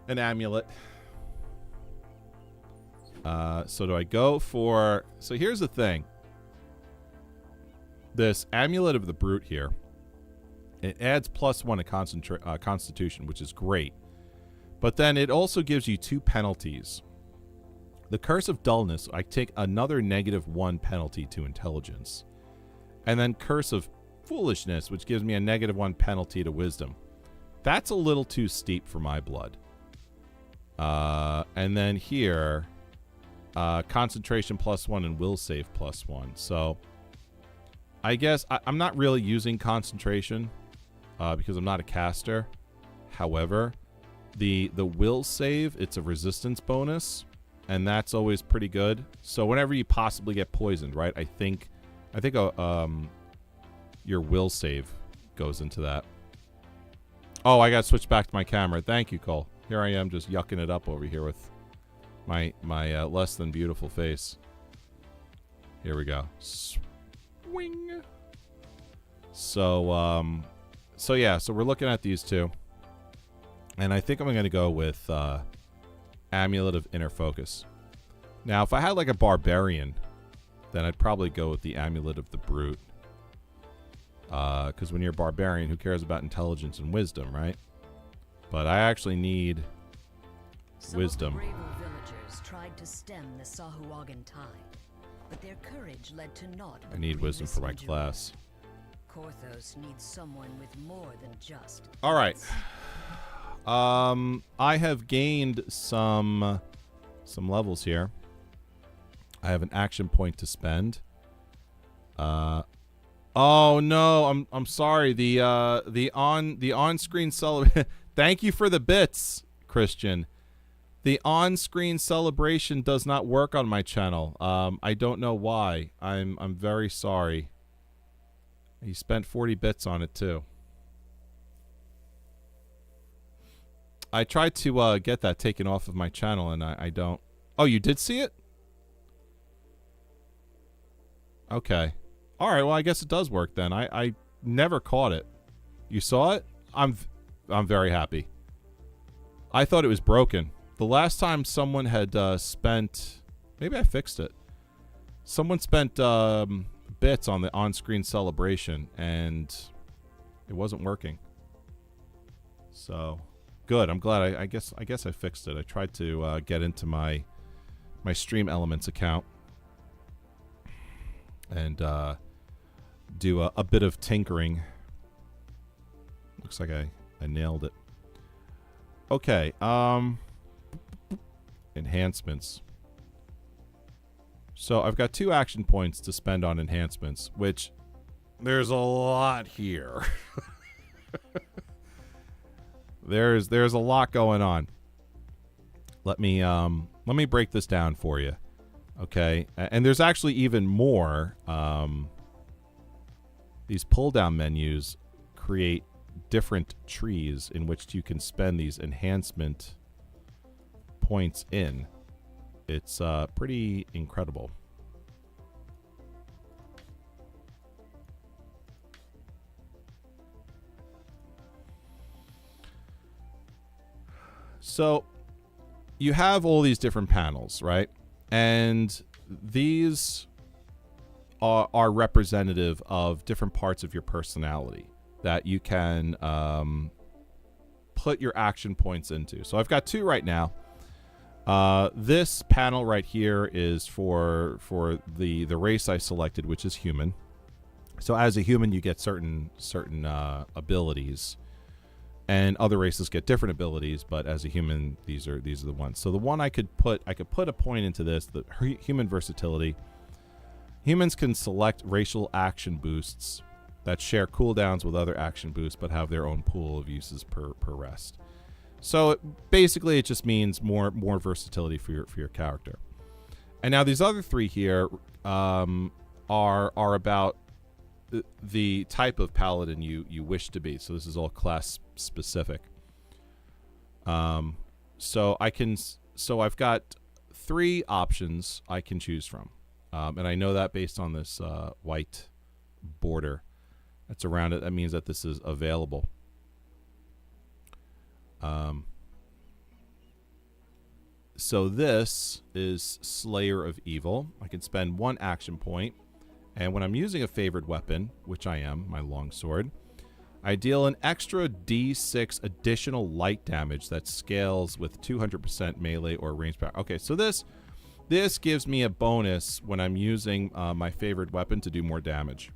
An amulet. So do I go for... So here's the thing. This Amulet of the Brute here, it adds +1 to Constitution, which is great. But then it also gives you 2 penalties. The Curse of Dullness, I take another -1 penalty to Intelligence. And then Curse of Foolishness, which gives me a -1 penalty to Wisdom. That's a little too steep for my blood. And then here... concentration +1 and will save +1. So I guess I'm not really using concentration because I'm not a caster. However, the will save, it's a resistance bonus, and that's always pretty good. So whenever you possibly get poisoned, right? I think your will save goes into that. Oh, I got to switch back to my camera. Thank you, Cole. Here I am just yucking it up over here with my less than beautiful face. Here we go. Swing. So yeah, so we're looking at these two. And I think I'm going to go with Amulet of Inner Focus. Now, if I had like a barbarian, then I'd probably go with the Amulet of the Brute. Because when you're a barbarian, who cares about intelligence and wisdom, right? But I actually need wisdom. Some of the braver villagers tried to stem the Sahuagin tide, but their courage led to naught. I need wisdom for my class. Korthos needs someone with more than just. All right. I have gained some levels here. I have an action point to spend. Oh no, I'm sorry. The on-screen celebration. Thank you for the bits, Christian. The on-screen celebration does not work on my channel. I don't know why. I'm very sorry. He spent 40 bits on it too. I tried to get that taken off of my channel, and I don't. Oh, you did see it? Okay. All right. Well, I guess it does work then. I never caught it. You saw it? I'm very happy. I thought it was broken. The last time someone had spent, maybe I fixed it. Someone spent bits on the on-screen celebration, and it wasn't working. So good. I'm glad. I guess I fixed it. I tried to get into my Stream Elements account and do a bit of tinkering. Looks like I nailed it. Okay. Enhancements. So I've got 2 action points to spend on enhancements, which there's a lot here. There's a lot going on. Let me break this down for you. Okay? And there's actually even more. These pull-down menus create different trees in which you can spend these enhancement points in. It's pretty incredible. So you have all these different panels, right? And these are representative of different parts of your personality that you can put your action points into. So I've got 2 right now. This panel right here is for the race I selected, which is human. So as a human, you get certain abilities, and other races get different abilities. But as a human, these are the ones. So the one I could put a point into this, the human versatility. Humans can select racial action boosts that share cooldowns with other action boosts, but have their own pool of uses per rest. So basically, it just means more versatility for your character. And now these other 3 here are about the type of paladin you wish to be. So this is all class specific. So I've got 3 options I can choose from, and I know that based on this white border that's around it. That means that this is available. So this is Slayer of Evil. I can spend 1 action point, and when I'm using a favored weapon, which I am, my longsword, I deal an extra D6 additional light damage that scales with 200% melee or range power. Okay, so this gives me a bonus when I'm using my favored weapon to do more damage.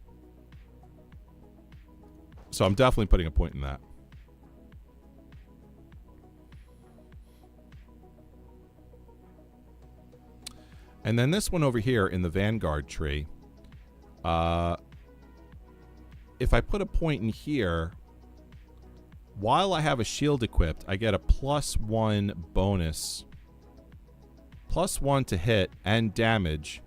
So I'm definitely putting a point in that. And then this one over here in the Vanguard tree, if I put a point in here, while I have a shield equipped, I get a +1 bonus. +1 to hit and damage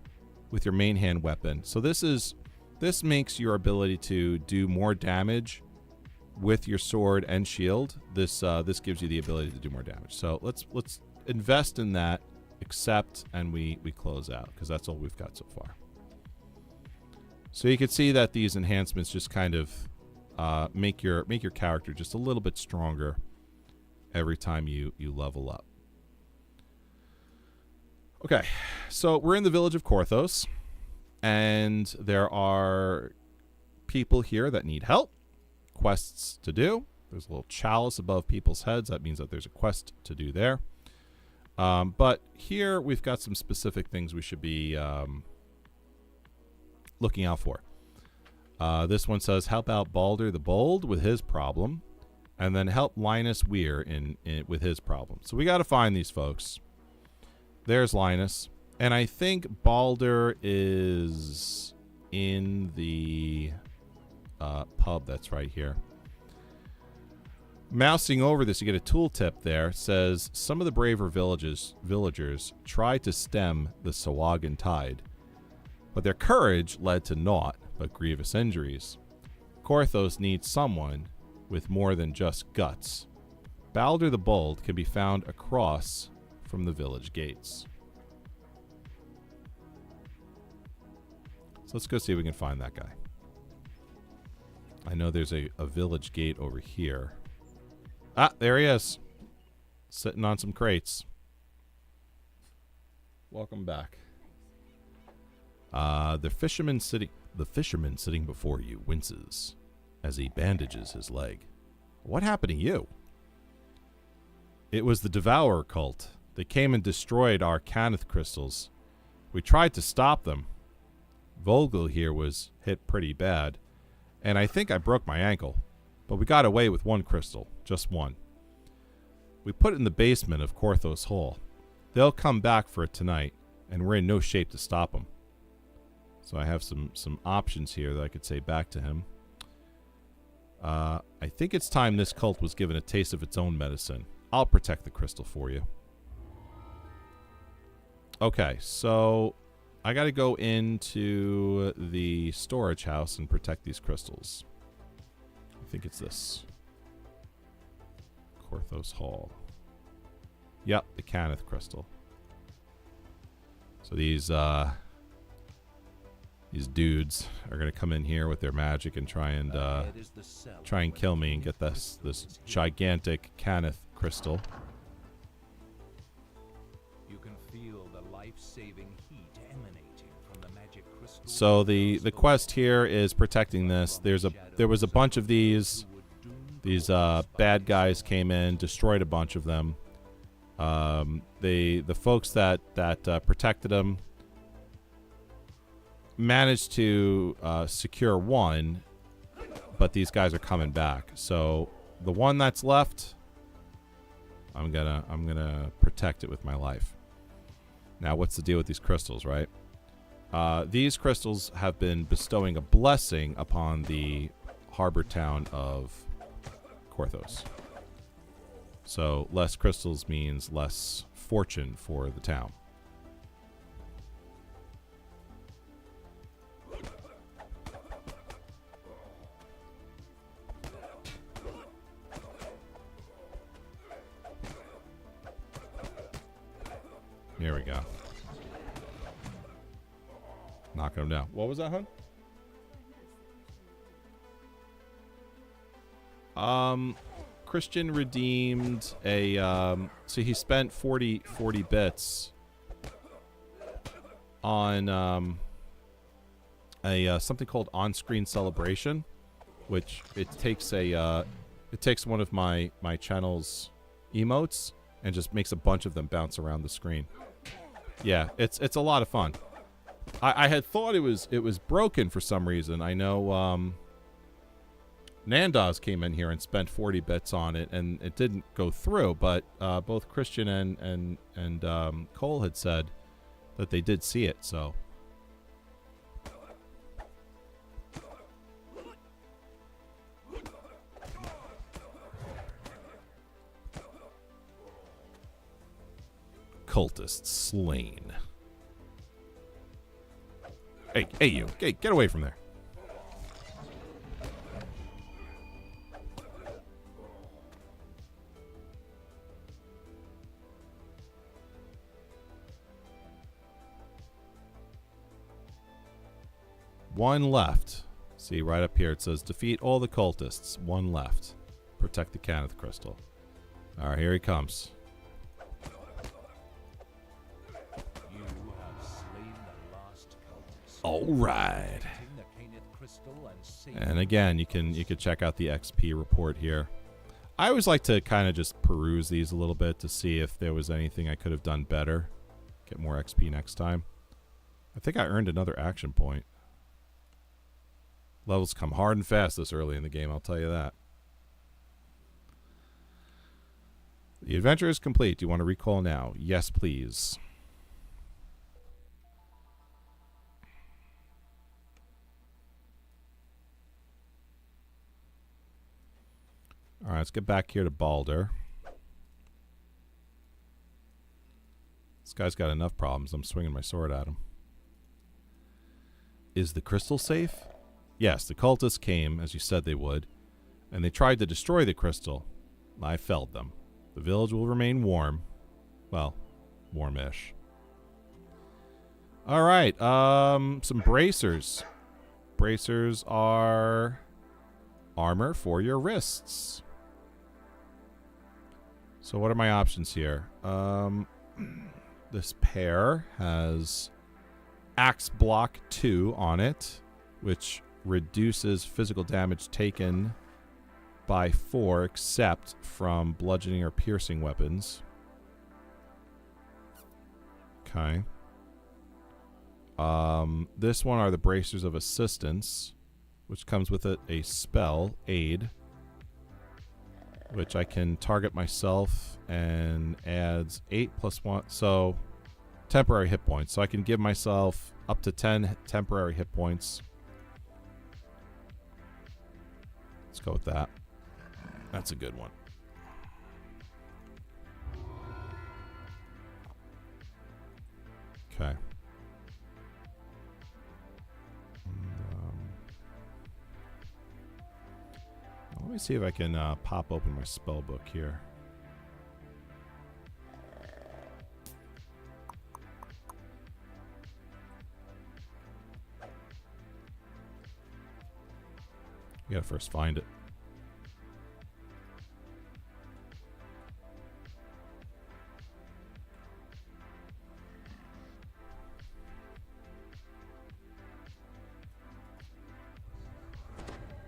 with your main hand weapon. So this makes your ability to do more damage with your sword and shield. This gives you the ability to do more damage. So let's invest in that, accept, and we close out, because that's all we've got so far. So you can see that these enhancements just kind of make your character just a little bit stronger every time you level up. Okay, so we're in the village of Korthos, and there are people here that need help, quests to do. There's a little chalice above people's heads. That means that there's a quest to do there. But here we've got some specific things we should be looking out for. This one says, help out Balder the Bold with his problem, and then help Linus Weir with his problem. So we got to find these folks. There's Linus, and I think Balder is in the pub that's right here. Mousing over this, you get a tooltip there. It says, some of the braver villagers tried to stem the Sahuagin tide, but their courage led to naught but grievous injuries. Korthos needs someone with more than just guts. Balder the Bold can be found across from the village gates. So let's go see if we can find that guy. I know there's a village gate over here. Ah, there he is. Sitting on some crates. Welcome back. The fisherman sitting before you winces as he bandages his leg. What happened to you? It was the Devourer cult. They came and destroyed our Canath crystals. We tried to stop them. Volgil here was hit pretty bad, and I think I broke my ankle. But we got away with 1 crystal, just 1. We put it in the basement of Korthos Hall. They'll come back for it tonight, and we're in no shape to stop them. So I have some options here that I could say back to him. I think it's time this cult was given a taste of its own medicine. I'll protect the crystal for you. Okay, so I got to go into the storage house and protect these crystals. I think it's this. Korthos Hall. Yep, the Canath crystal. So these dudes are gonna come in here with their magic and try and kill me and get this gigantic Canath crystal. You can feel the life-saving heat emanating from the magic crystal. So the quest here is protecting this. There was a bunch of these bad guys came in, destroyed a bunch of them. The folks that protected them managed to secure 1, but these guys are coming back. So the one that's left, I'm gonna protect it with my life. Now, what's the deal with these crystals, right? These crystals have been bestowing a blessing upon the harbor town of Korthos. So less crystals means less fortune for the town. Here we go. Knocking him down. What was that, hun? Christian redeemed a, so he spent 40 bits on, something called on-screen celebration, which it takes one of my channel's emotes and just makes a bunch of them bounce around the screen. Yeah, it's a lot of fun. I had thought it was broken for some reason. I know Nandoz came in here and spent 40 bits on it, and it didn't go through. But both Christian and Cole had said that they did see it. So cultists slain. Hey, you. Hey, get away from there. One left. See, right up here it says, defeat all the cultists. One left. Protect the Caneth Crystal. Alright, here he comes. You have slain the last cultist. Alright. Taking the Caneth Crystal and saving And again, you can check out the XP report here. I always like to kind of just peruse these a little bit to see if there was anything I could have done better. Get more XP next time. I think I earned another action point. Levels come hard and fast this early in the game, I'll tell you that. The adventure is complete. Do you want to recall now? Yes, please. Alright, let's get back here to Balder. This guy's got enough problems. I'm swinging my sword at him. Is the crystal safe? Yes, the cultists came, as you said they would, and they tried to destroy the crystal. I felled them. The village will remain warm. Well, warmish. Alright, some bracers. Bracers are armor for your wrists. So what are my options here? This pair has Axe Block 2 on it, which reduces physical damage taken by 4 except from bludgeoning or piercing weapons. Okay. This one are the Bracers of Assistance, which comes with it a spell, Aid, which I can target myself and adds 8 plus 1, so temporary hit points. So I can give myself up to 10 temporary hit points. Let's go with that. That's a good one. Okay. Let me see if I can pop open my spell book here. You gotta first find it.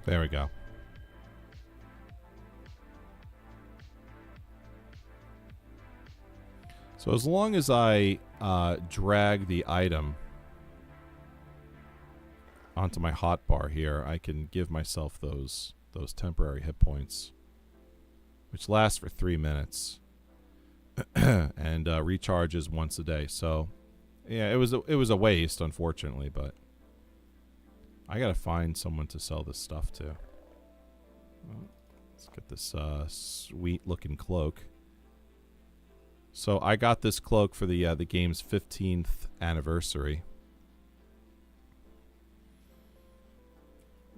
There we go. So as long as I drag the item onto my hotbar here, I can give myself those temporary hit points, which last for 3 minutes, and recharges once a day. So, yeah, it was a waste, unfortunately, but I gotta find someone to sell this stuff to. Well, let's get this sweet looking cloak. So I got this cloak for the game's 15th anniversary.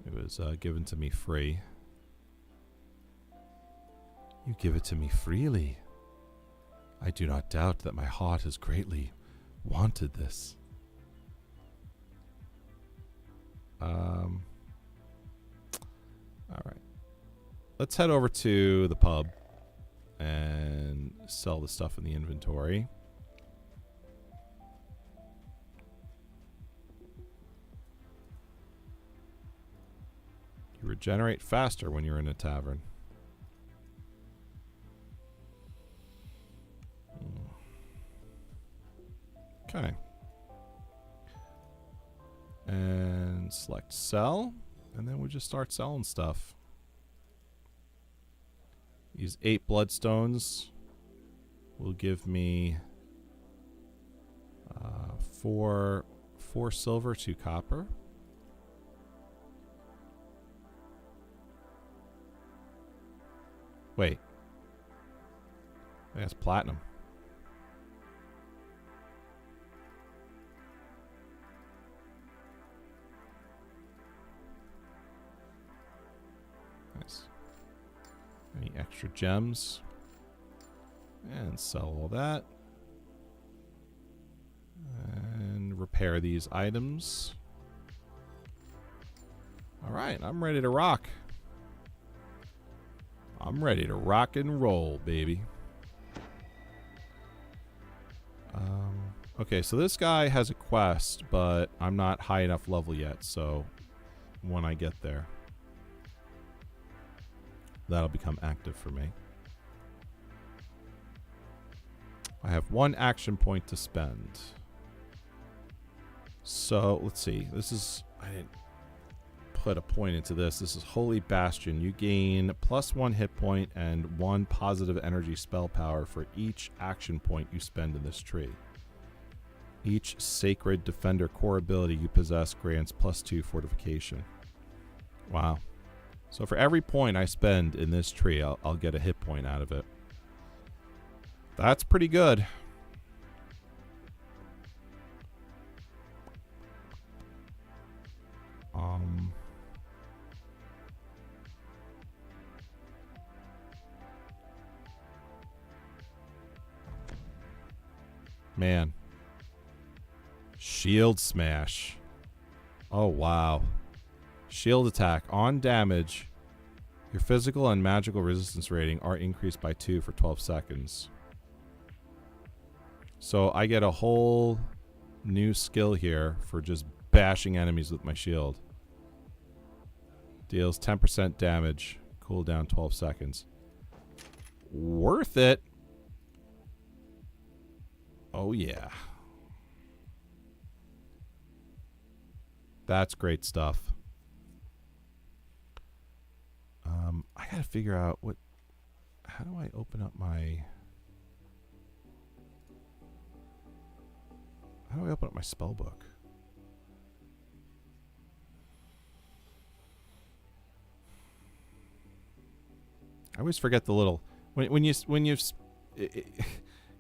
It was given to me free. You give it to me freely. I do not doubt that my heart has greatly wanted this. All right. Let's head over to the pub and sell the stuff in the inventory. You regenerate faster when you're in a tavern. Okay. And select sell. And then we just start selling stuff. These 8 bloodstones will give me 4 silver, 2 copper. Wait. That's platinum. Nice. Any extra gems? And sell all that. And repair these items. Alright, I'm ready to rock. I'm ready to rock and roll, baby. Okay, so this guy has a quest, but I'm not high enough level yet, so when I get there, that'll become active for me. I have 1 action point to spend. So, let's see. This is... I didn't put a point into this. This is Holy Bastion. You gain +1 hit point and 1 positive energy spell power for each action point you spend in this tree. Each Sacred Defender core ability you possess grants +2 fortification. Wow. So for every point I spend in this tree, I'll get a hit point out of it. That's pretty good. Man. Shield smash. Oh, wow. Shield attack. On damage, your physical and magical resistance rating are increased by 2 for 12 seconds. So I get a whole new skill here for just bashing enemies with my shield. Deals 10% damage. Cooldown 12 seconds. Worth it. Oh, yeah. That's great stuff. I gotta figure out what... How do I open up my... How do I open up my spell book? I always forget the little... When you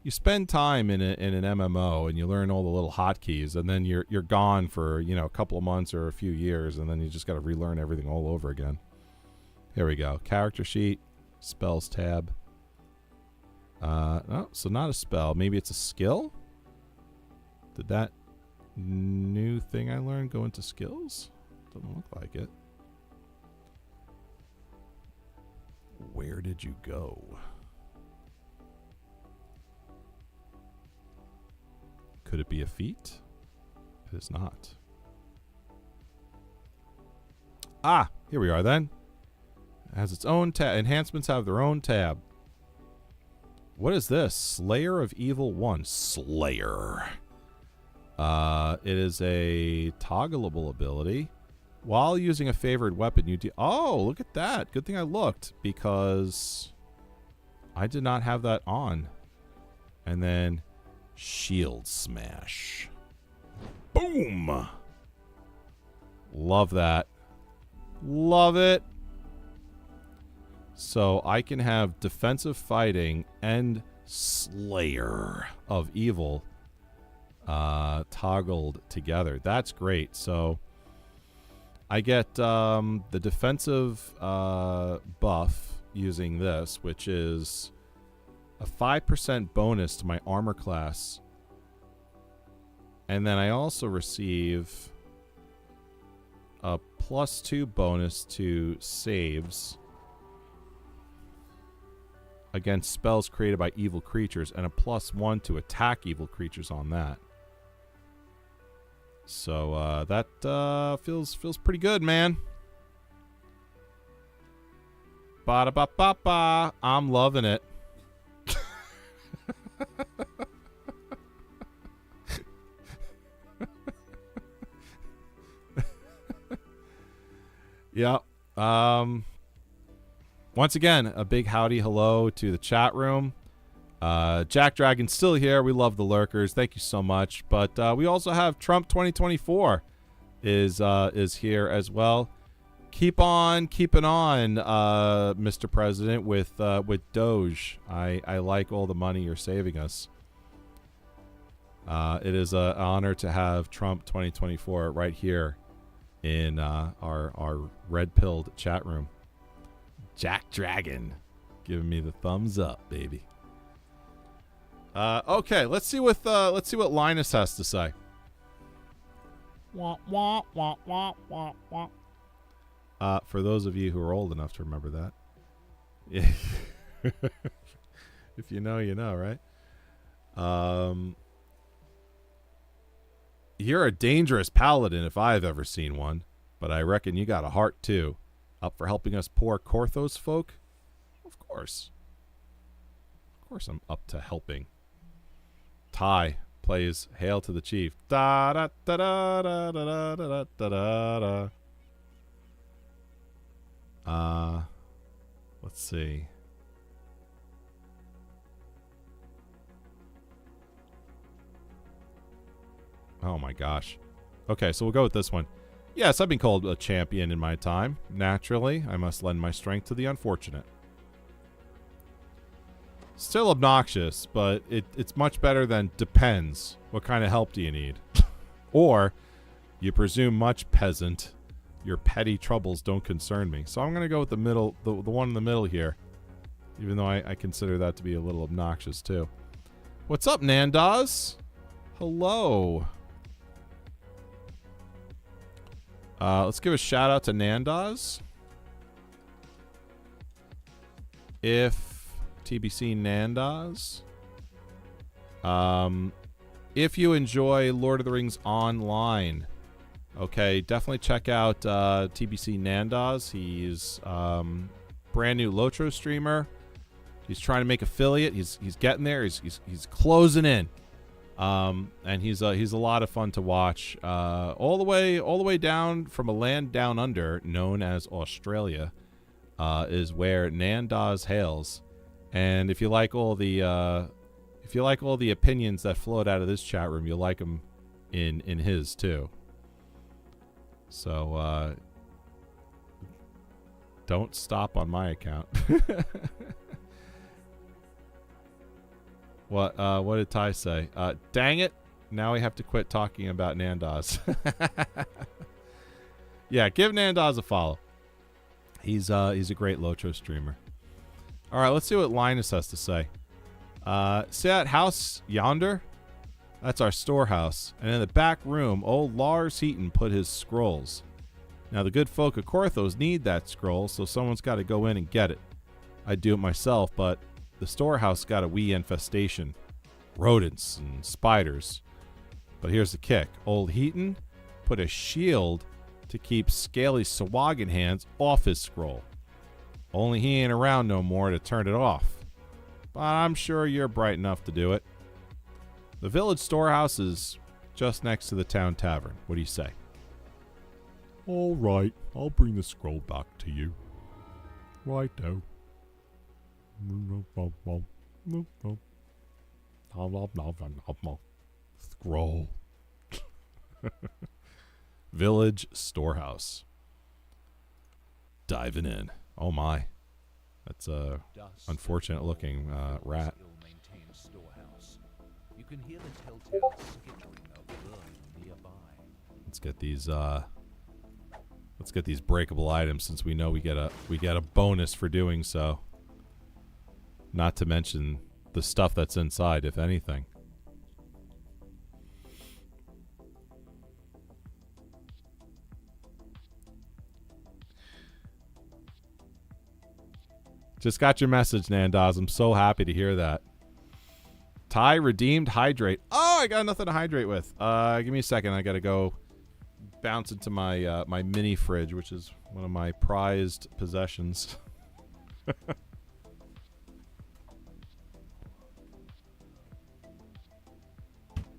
you spend time in an MMO and you learn all the little hotkeys, and then you're gone for, you know, a couple of months or a few years, and then you just got to relearn everything all over again. Here we go. Character sheet, spells tab. No, so not a spell. Maybe it's a skill? Did that new thing I learned go into skills? Doesn't look like it. Where did you go? Could it be a feat? It is not. Ah, here we are then. It has its own tab. Enhancements have their own tab. What is this? Slayer of Evil 1. Slayer. It is a toggleable ability. While using a favored weapon, you do... Oh, look at that. Good thing I looked, because I did not have that on. And then shield smash. Boom! Love that. Love it. So I can have defensive fighting and Slayer of Evil toggled together. That's great. So I get the defensive buff using this, which is a 5% bonus to my armor class. And then I also receive a +2 bonus to saves against spells created by evil creatures, and a +1 to attack evil creatures on that. So that feels pretty good, man. Ba-da-ba-ba-ba. I'm loving it. Yeah. Once again, a big howdy hello to the chat room. Jack Dragon's still here. We love the lurkers. Thank you so much. But we also have Trump 2024 is here as well. Keep on keeping on, Mr. President, with Doge. I like all the money you're saving us. It is an honor to have Trump 2024 right here in our red-pilled chat room. Jack Dragon giving me the thumbs up, baby. Okay, let's see what Linus has to say. Wah, wah, wah, wah, wah, wah. For those of you who are old enough to remember that. Yeah. If you know, you know, right? You're a dangerous paladin if I've ever seen one, but I reckon you got a heart too. Up for helping us poor Korthos folk? Of course. Of course I'm up to helping. Ty plays Hail to the Chief. Da da da da da da da da da da. Let's see. Oh my gosh. Okay, so we'll go with this one. Yes, I've been called a champion in my time. Naturally, I must lend my strength to the unfortunate. Still obnoxious, but it's much better than depends. What kind of help do you need? Or, you presume much, peasant. Your petty troubles don't concern me. So I'm going to go with the middle, the one in the middle here. Even though I consider that to be a little obnoxious too. What's up, Nandaz? Hello. Let's give a shout out to Nandaz. If TBC Nandaz. If you enjoy Lord of the Rings Online, okay, definitely check out TBC Nandaz. He's brand new Lotro streamer. He's trying to make affiliate. He's getting there. He's closing in. And he's a lot of fun to watch. All the way down from a land down under known as Australia, is where Nandaz hails. And if you like all the opinions that float out of this chat room, you'll like them in his too. So don't stop on my account. What did Ty say? Dang it! Now we have to quit talking about Nandaz. Yeah, give Nandaz a follow. He's a great Lotro streamer. All right, let's see what Linus has to say. See that house yonder? That's our storehouse. And in the back room, old Lars Heaton put his scrolls. Now the good folk of Korthos need that scroll, so someone's got to go in and get it. I'd do it myself, but the storehouse got a wee infestation. Rodents and spiders. But here's the kick. Old Heaton put a shield to keep scaly Sawagan hands off his scroll. Only he ain't around no more to turn it off. But I'm sure you're bright enough to do it. The village storehouse is just next to the town tavern. What do you say? All right, I'll bring the scroll back to you. Righto. Scroll. Village storehouse. Diving in. Oh my. That's a unfortunate looking rat. You can hear the telltale skittering of birds nearby. Let's get these breakable items, since we know we get a bonus for doing so. Not to mention the stuff that's inside, if anything. Just got your message, Nandaz. I'm so happy to hear that. Ty redeemed hydrate. Oh, I got nothing to hydrate with. Give me a second. I got to go bounce into my my mini fridge, which is one of my prized possessions.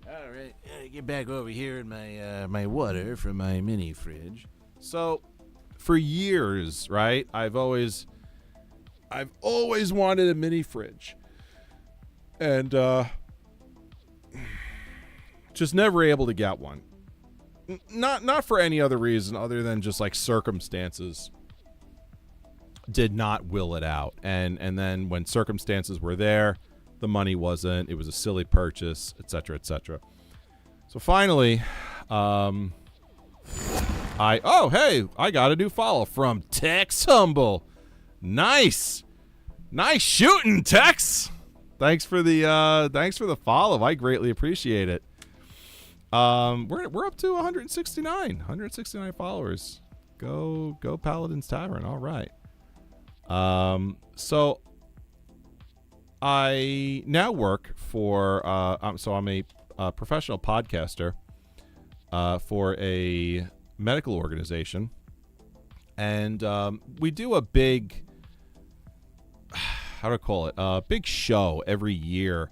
All right, get back over here in my my water from my mini fridge. So, for years, right? I've always wanted a mini fridge, and just never able to get one. Not for any other reason other than just like circumstances did not will it out, and then when circumstances were there, the money wasn't. It was a silly purchase, etc., etc. So finally, I got a new follow from Tex Humble. Nice shooting, Tex. Thanks for the follow. I greatly appreciate it. We're up to 169 followers. Go Paladin's Tavern. All right. So I now work for so I'm a professional podcaster for a medical organization, and we do a big, how do I call it, a big show every year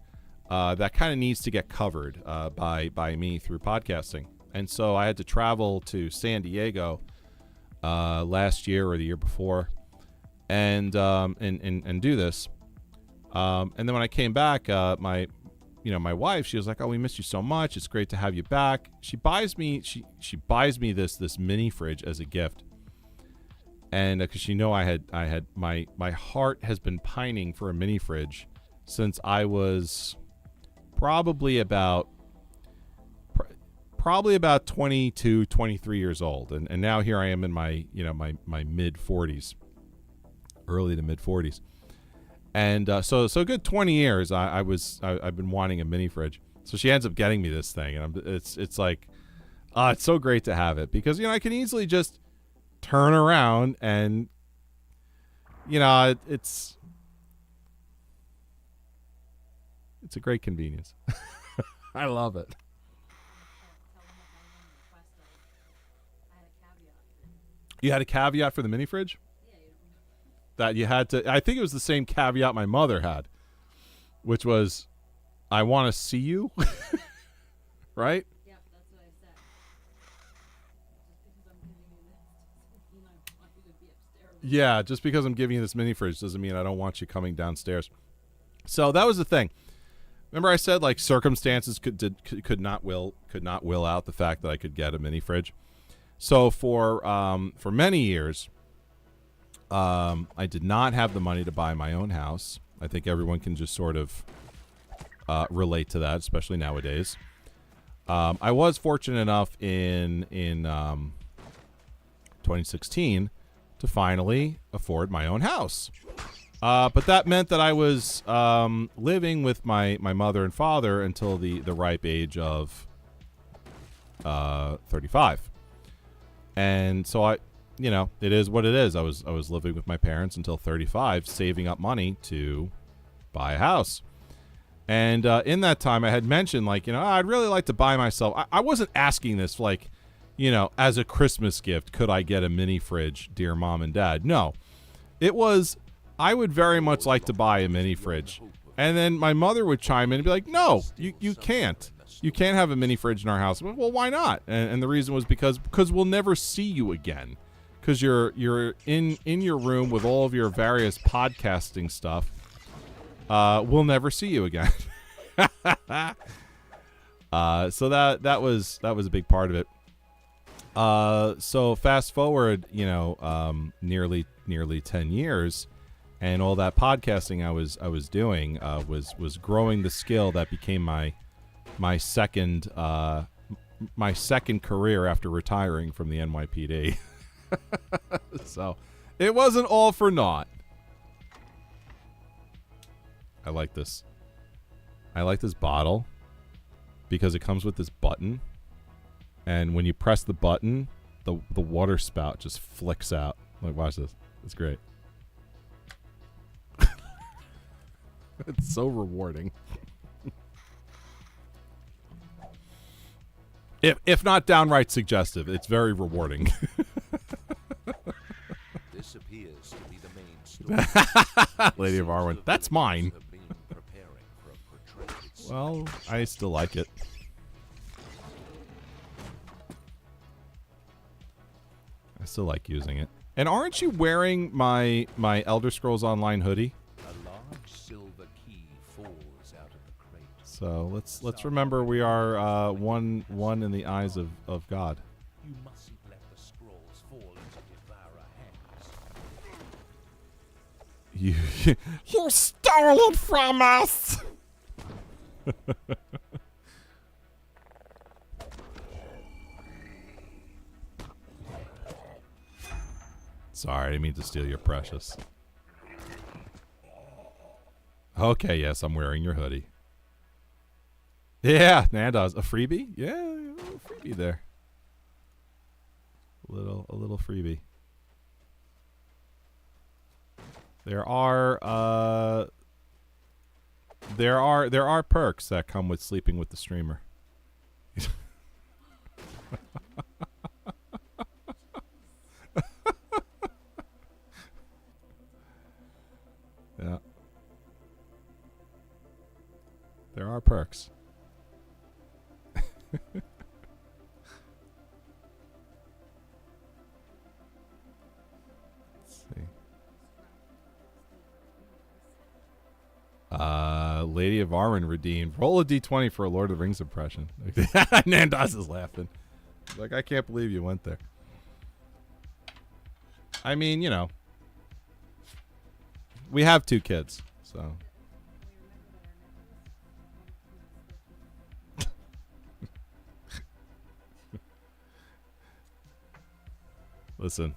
that kind of needs to get covered by me through podcasting. And so I had to travel to San Diego last year or the year before and do this. And then when I came back, my wife, she was like, "Oh, we miss you so much. It's great to have you back." She buys me this mini fridge as a gift. And because I had my heart has been pining for a mini fridge since I was probably about 22, 23 years old, and now here I am in my my mid 40s, early to mid 40s, and so a good 20 years I've been wanting a mini fridge. So she ends up getting me this thing, and it's like, it's so great to have it because I can easily just turn around and it's a great convenience. I love it. You had a caveat for the mini fridge? That you had to, I think it was the same caveat my mother had, which was, I want to see you. Right? Yeah, that's what I said. Just because I'm giving you this doesn't mean I want you to be upstairs. Yeah, just because I'm giving you this mini fridge doesn't mean I don't want you coming downstairs. So that was the thing. Remember I said like circumstances could not will out the fact that I could get a mini fridge. So for many years, I did not have the money to buy my own house. I think everyone can just sort of relate to that, especially nowadays. I was fortunate enough in 2016 to finally afford my own house. But that meant that I was living with my mother and father until the ripe age of 35. And so it is what it is. I was living with my parents until 35, saving up money to buy a house. And in that time, I had mentioned, I'd really like to buy myself. I wasn't asking this, as a Christmas gift, could I get a mini fridge, dear mom and dad? No. It was, I would very much like to buy a mini fridge. And then my mother would chime in and be like, no, you can't. You can't have a mini fridge in our house. Well, why not? And the reason was because we'll never see you again. Because you're in your room with all of your various podcasting stuff. We'll never see you again. So that was a big part of it. So fast forward, nearly 10 years, and all that podcasting I was doing was growing the skill that became my second career after retiring from the NYPD. So it wasn't all for naught. I like this. I like this bottle because it comes with this button, and when you press the button, the water spout just flicks out. Like, watch this. It's great. It's so rewarding. If not downright suggestive, it's very rewarding. This appears to be the main story. Lady of Arwen. That's mine. Have been preparing for a protracted Well, I still like it. I still like using it. And aren't you wearing my Elder Scrolls Online hoodie? A large silver key falls out of the crate. So let's remember we are one in the eyes of God. You mustn't let the scrolls fall into devourer hands. You stole it from us. Sorry, I didn't mean to steal your precious. Okay, yes, I'm wearing your hoodie. Yeah, Nando's a freebie. Yeah, a little freebie there. A little freebie. There are perks that come with sleeping with the streamer. Yeah. There are perks. Let's see. Lady of Arwen redeemed. Roll a d20 for a Lord of the Rings impression. Nandos is laughing. Like, I can't believe you went there. I mean, you know. We have 2 kids, so. Listen.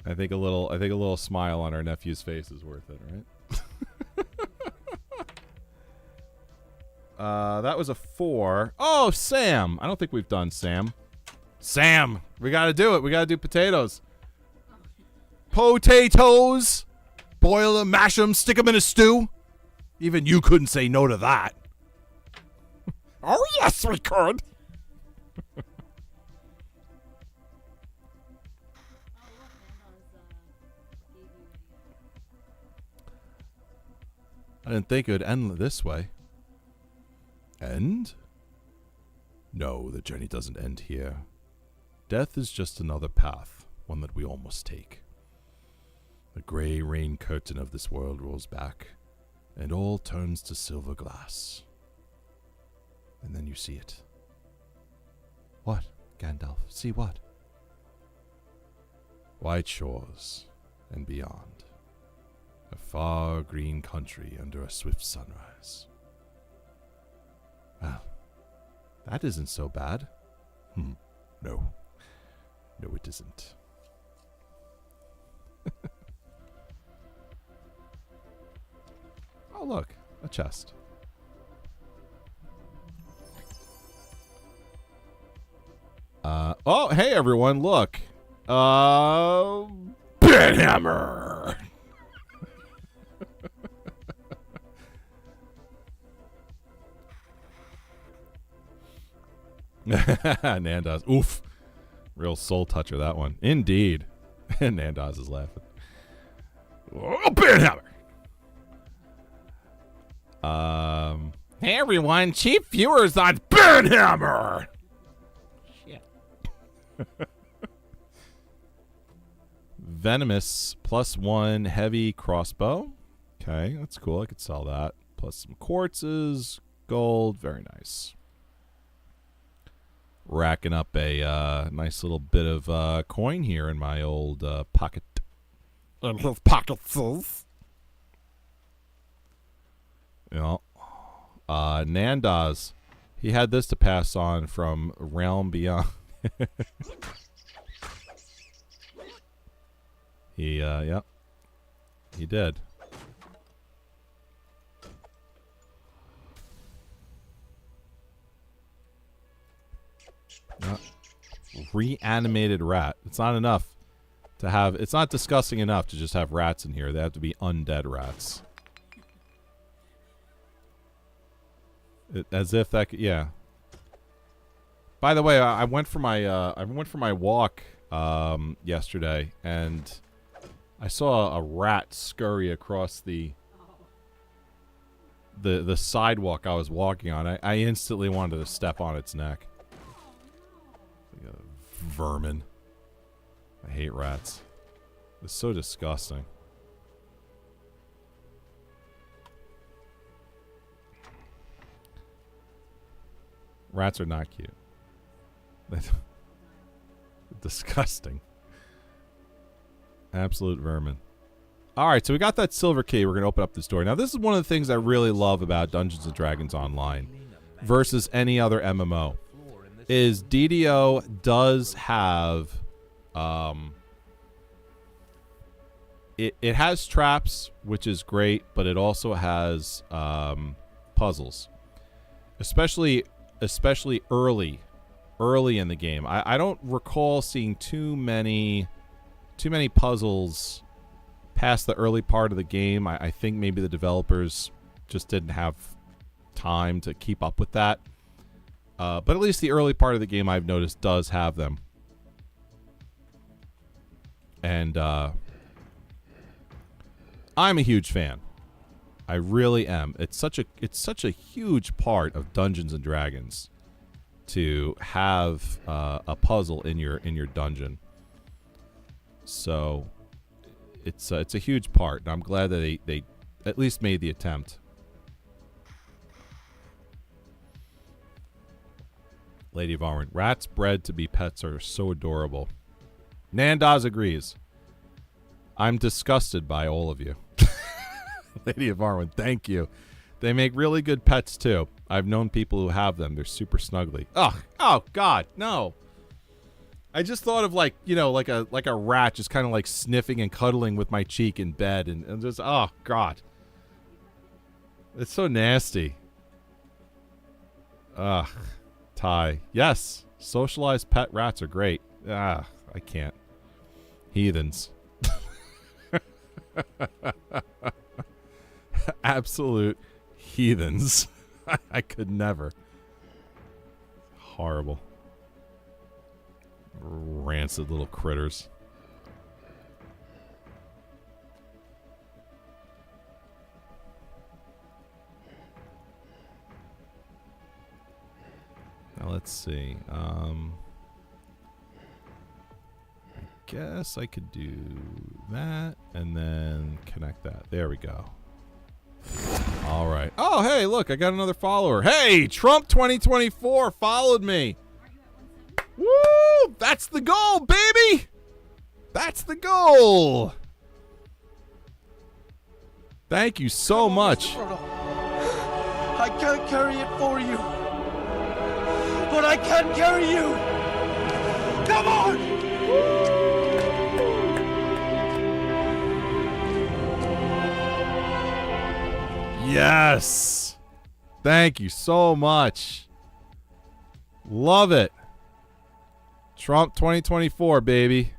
I think a little smile on our nephew's face is worth it, right? That was a 4. Oh, Sam. I don't think we've done Sam. Sam, we got to do it. We got to do potatoes. Potatoes. Boil them, mash them, stick them in a stew. Even you couldn't say no to that. Oh, yes, we could. I didn't think it would end this way. End? No, the journey doesn't end here. Death is just another path, one that we all must take. The gray rain curtain of this world rolls back, and all turns to silver glass. And then you see it. What, Gandalf? See what? White shores and beyond. A far green country under a swift sunrise. Well, that isn't so bad. No. No, it isn't. Oh, look. A chest. Oh, hey, everyone. Look. Hammer. Nando's. Oof. Real soul toucher, that one. Indeed. Nando's is laughing. Oh, Hammer. Hey, everyone. Chief viewers on Hammer. Shit. Venomous +1 heavy crossbow. Okay, that's cool. I could sell that. Plus some quartzes, gold. Very nice. Racking up a nice little bit of coin here in my old pocket. In his pockets. Yeah. Nando's. He had this to pass on from Realm Beyond. Yep. He did. reanimated rat. It's not enough to have. It's not disgusting enough to just have rats in here. They have to be undead rats. As if that could, yeah. By the way, I went for my walk yesterday, and I saw a rat scurry across the sidewalk I was walking on. I instantly wanted to step on its neck. Like a vermin. I hate rats. It's so disgusting. Rats are not cute. Disgusting. Absolute vermin. Alright, so we got that silver key. We're going to open up this door. Now, this is one of the things I really love about Dungeons & Dragons Online versus any other MMO. Is DDO does have... It has traps, which is great, but it also has puzzles. Especially early in the game. I don't recall seeing too many puzzles past the early part of the game. I think maybe the developers just didn't have time to keep up with that. But at least the early part of the game, I've noticed, does have them. And I'm a huge fan. I really am. It's such a huge part of Dungeons and Dragons to have a puzzle in your dungeon. So it's a huge part, and I'm glad that they at least made the attempt. Lady of Arwen, rats bred to be pets are so adorable. Nandaz agrees. I'm disgusted by all of you. Lady of Arwen, thank you. They make really good pets too. I've known people who have them. They're super snuggly. Oh God, no. I just thought of like a rat just kind of like sniffing and cuddling with my cheek in bed, and just, oh God. It's so nasty. Ugh. Ty. Yes. Socialized pet rats are great. I can't. Heathens. Absolute heathens. I could never. Horrible. Rancid little critters. Now let's see. I guess I could do that and then connect that. There we go. All right. Oh, hey, look, I got another follower. Hey, Trump 2024 followed me. Woo! That's the goal, baby. That's the goal. Thank you so much. I can't carry it for you, but I can carry you. Come on! Yes. Thank you so much. Love it. Trump 2024, baby.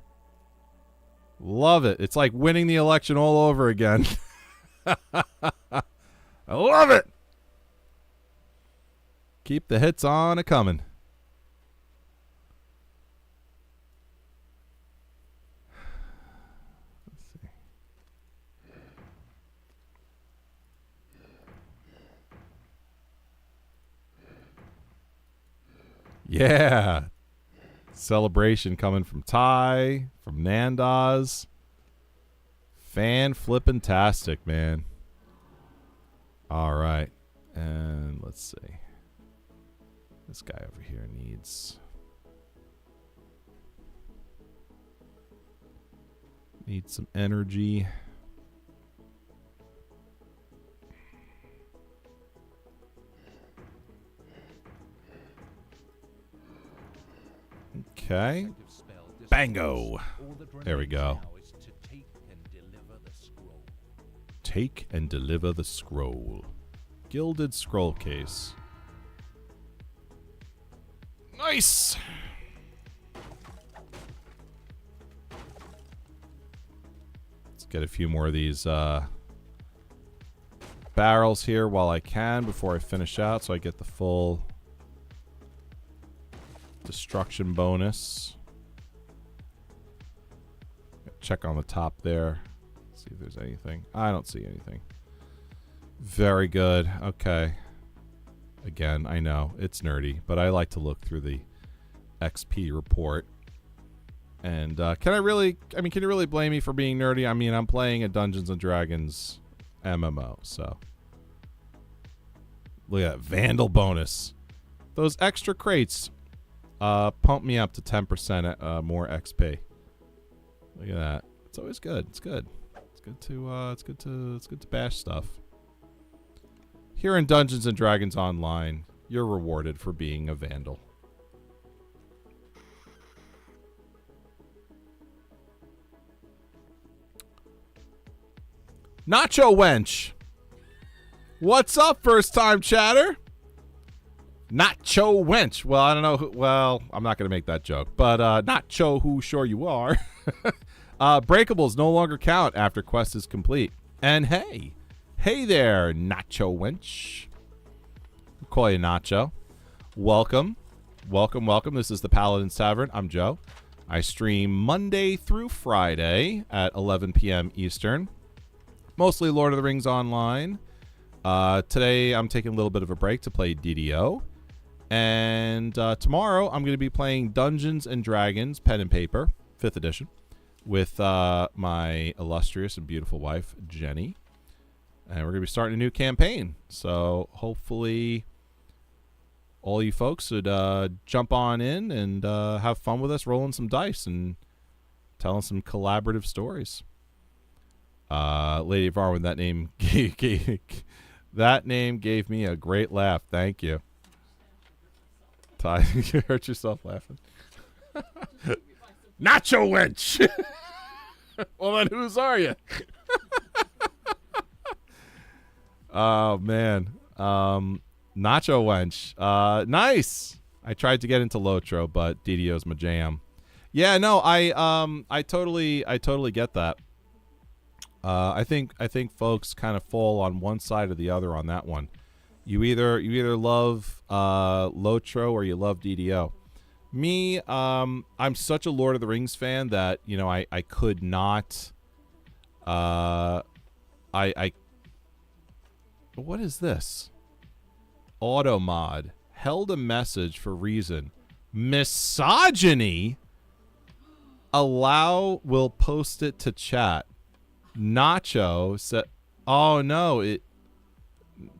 Love it. It's like winning the election all over again. I love it. Keep the hits on a-coming. Let's see. Yeah. Celebration coming from Ty, from Nandaz. Fan-flippin-tastic, man. All right. And let's see. This guy over here needs some energy. Okay. Bango. There we go. Take and deliver the scroll. Gilded scroll case. Nice. get a few more of these barrels here while I can before I finish out, so I get the full destruction bonus. Check on the top there. See if there's anything. I don't see anything. Very good. Okay. Again, I know it's nerdy, but I like to look through the XP report. And can you really blame me for being nerdy? I mean, I'm playing a Dungeons and Dragons MMO, so. Look at that Vandal bonus. Those extra crates pump me up to 10% more XP. Look at that. It's always good. It's good. It's good to bash stuff. Here in Dungeons and Dragons Online, you're rewarded for being a Vandal. Nacho Wench. What's up, first time chatter? Nacho Wench. Well, I don't know who, well, I'm not going to make that joke, but Nacho who sure you are. Breakables no longer count after quest is complete. And hey there, Nacho Wench. We'll call you Nacho. Welcome. This is the Paladin Tavern. I'm Joe. I stream Monday through Friday at 11 p.m. Eastern. Mostly Lord of the Rings Online. Today I'm taking a little bit of a break to play DDO. And tomorrow I'm going to be playing Dungeons and Dragons Pen and Paper, 5th edition, with my illustrious and beautiful wife, Jenny. And we're going to be starting a new campaign. So hopefully all you folks would jump on in and have fun with us, rolling some dice and telling some collaborative stories. Lady of Arwen, that name gave me a great laugh. Thank you. Ty, you hurt yourself laughing. Nacho Wench. Well, then whose are you? Oh man, Nacho Wench. Nice. I tried to get into Lotro, but DDO's my jam. Yeah, no, I totally get that. I think folks kind of fall on one side or the other on that one. You either love Lotro or you love DDO. Me, I'm such a Lord of the Rings fan that, you know, I could not. What is this? Auto mod held a message for reason. Misogyny. Allow will post it to chat. Nacho said, "Oh no,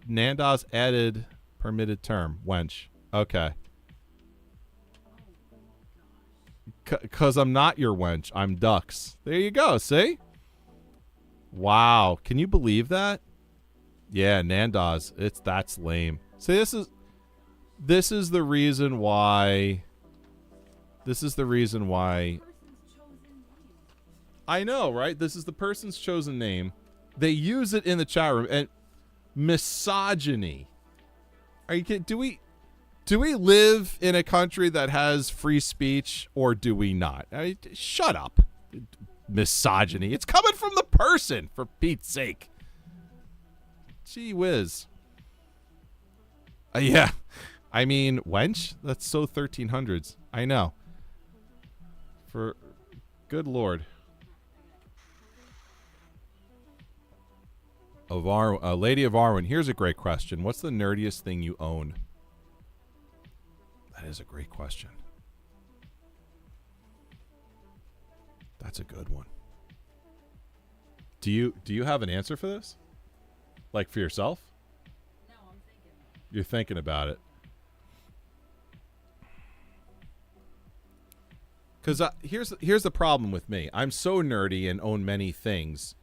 Nandas added permitted term wench." Okay. Cause I'm not your wench. I'm ducks. There you go. See? Wow. Can you believe that? Yeah, Nandas. That's lame. See, this is the reason why. I know, right? This is the person's chosen name. They use it in the chat room, and misogyny. Are you kidding? Do we live in a country that has free speech, or do we not? Shut up. Misogyny. It's coming from the person, for Pete's sake. Gee whiz. Yeah. I mean, wench? That's so 1300s. I know. For good lord. Lady of Arwen, here's a great question. What's the nerdiest thing you own? That is a great question. That's a good one. Do you have an answer for this? Like for yourself? No, I'm thinking. You're thinking about it. Because here's the problem with me. I'm so nerdy and own many things.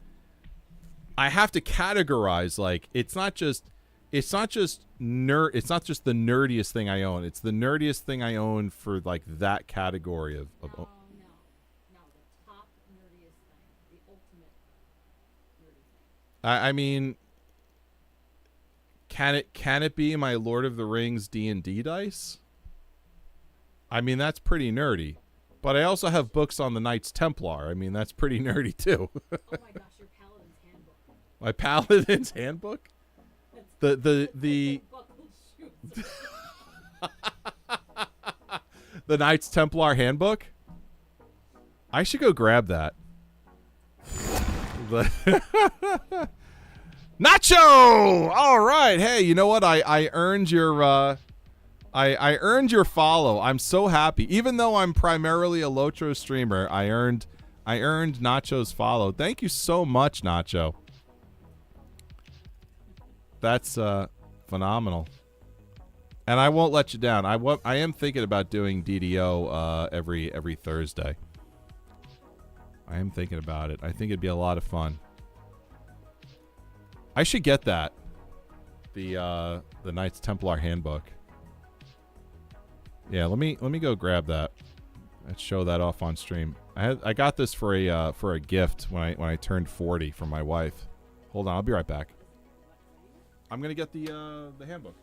I have to categorize, like, it's not just the nerdiest thing I own. It's the nerdiest thing I own for like that category of No, the top nerdiest thing, the ultimate nerdy thing. I mean, can it be my Lord of the Rings D&D dice? I mean, that's pretty nerdy. But I also have books on the Knights Templar. I mean, that's pretty nerdy too. Oh my gosh, you're My Paladin's handbook? The the Knights Templar handbook? I should go grab that. Nacho! All right. Hey, you know what? I earned your I earned your follow. I'm so happy. Even though I'm primarily a Lotro streamer, I earned Nacho's follow. Thank you so much, Nacho. That's phenomenal. And I won't let you down. I am thinking about doing DDO every Thursday. I am thinking about it. I think it'd be a lot of fun. I should get that. The Knights Templar handbook. Yeah, let me go grab that. Let's show that off on stream. I got this for a gift when I turned 40 from my wife. Hold on, I'll be right back. I'm gonna get the handbook.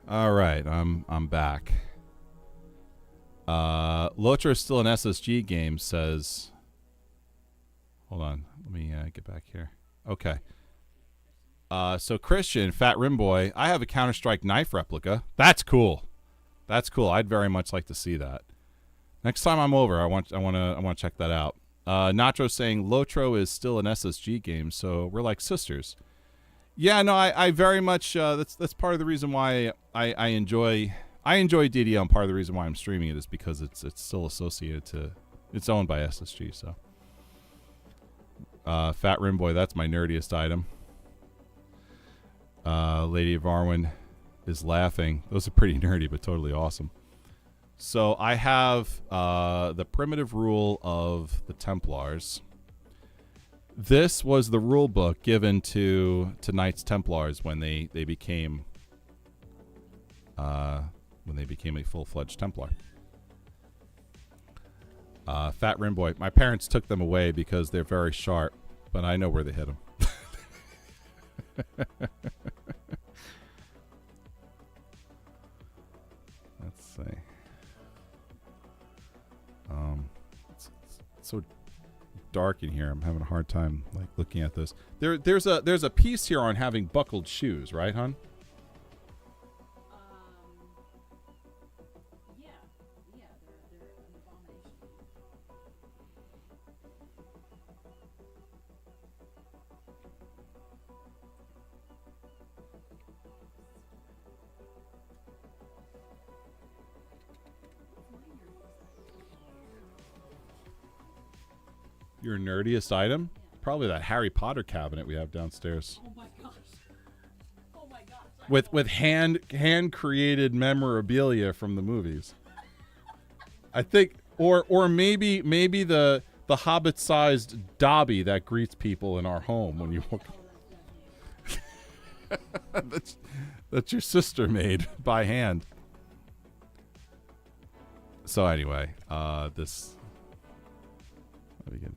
All right, I'm back. Lotra is still an SSG game, says. Hold on, let me get back here. Okay. So Christian, Fat Rim Boy, I have a Counter-Strike knife replica. That's cool. That's cool. I'd very much like to see that. Next time I'm over, I want to check that out. Nacho saying Lotro is still an SSG game, so we're like sisters. Yeah, no, I very much that's part of the reason why I enjoy DDO, and part of the reason why I'm streaming it is because it's still associated to, it's owned by SSG. So Fat Rim Boy, that's my nerdiest item. Lady of Arwen is laughing. Those are pretty nerdy, but totally awesome. So I have the primitive rule of the Templars. This was the rule book given to Knights Templars when they became a full-fledged Templar. Fat Rim Boy, my parents took them away because they're very sharp, but I know where they hid them. Let's see. It's so dark in here. I'm having a hard time like looking at this. There's a piece here on having buckled shoes, right, hon? Yeah, they're an abomination. Your nerdiest item? Probably that Harry Potter cabinet we have downstairs. Oh my gosh. Oh my gosh. With hand created memorabilia from the movies. I think or maybe the Hobbit sized Dobby that greets people in our home when you walk. That's your sister made by hand. So anyway, this we can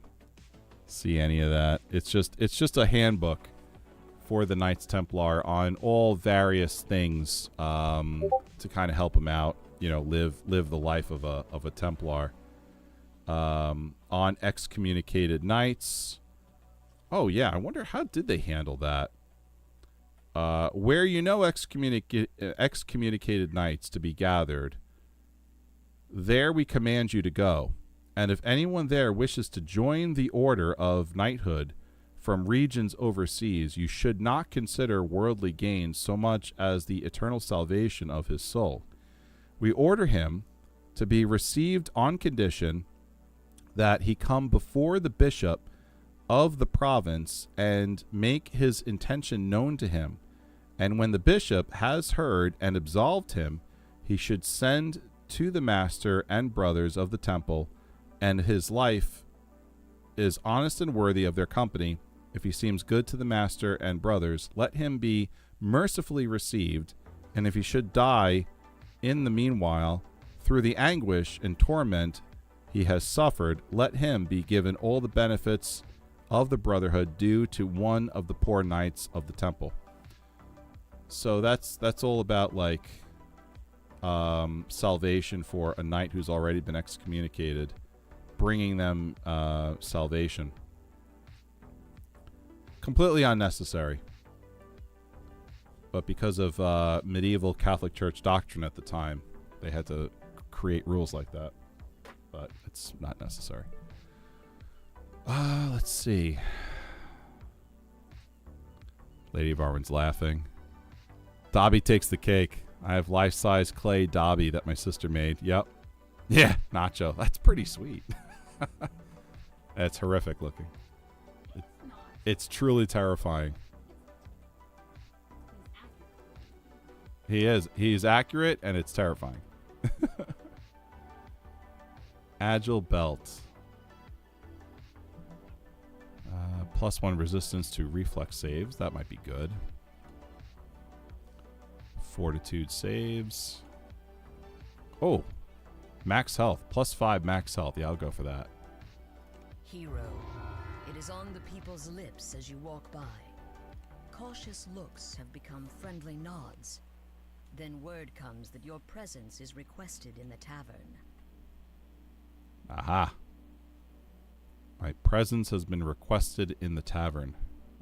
see any of that. It's just a handbook for the Knights Templar on all various things to kind of help them out, you know, live the life of a Templar. On excommunicated knights. Oh yeah, I wonder how did they handle that? Where you know excommunicated knights to be gathered, there we command you to go. And if anyone there wishes to join the order of knighthood from regions overseas, you should not consider worldly gains so much as the eternal salvation of his soul. We order him to be received on condition that he come before the bishop of the province and make his intention known to him. And when the bishop has heard and absolved him, he should send to the master and brothers of the temple, and his life is honest and worthy of their company. If he seems good to the master and brothers, let him be mercifully received, and if he should die in the meanwhile, through the anguish and torment he has suffered, let him be given all the benefits of the brotherhood due to one of the poor knights of the temple. So that's all about like salvation for a knight who's already been excommunicated, bringing them salvation. Completely unnecessary. But because of medieval Catholic Church doctrine at the time, they had to create rules like that. But it's not necessary. Let's see. Lady of Arwen's laughing. Dobby takes the cake. I have life-size clay Dobby that my sister made. Yep. Yeah, Nacho. That's pretty sweet. It's horrific looking. It's truly terrifying. He is. He's accurate, and it's terrifying. Agile belt. +1 resistance to reflex saves. That might be good. Fortitude saves. Oh, max health. +5 max health. Yeah, I'll go for that. Hero, it is on the people's lips as you walk by. Cautious looks have become friendly nods. Then word comes that your presence is requested in the tavern. Aha. My presence has been requested in the tavern.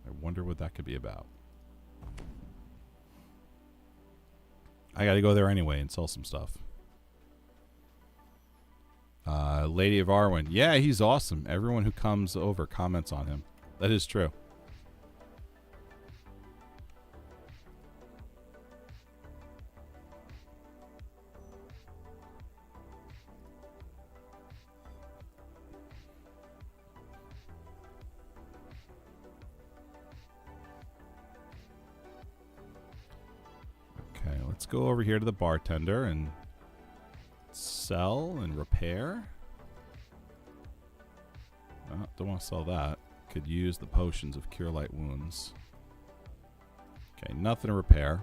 I wonder what that could be about. I gotta go there anyway and sell some stuff. Lady of Arwen. Yeah, he's awesome. Everyone who comes over comments on him. That is true. Okay, let's go over here to the bartender and sell and repair. Oh, don't want to sell that. Could use the potions of Cure Light Wounds. Okay, nothing to repair.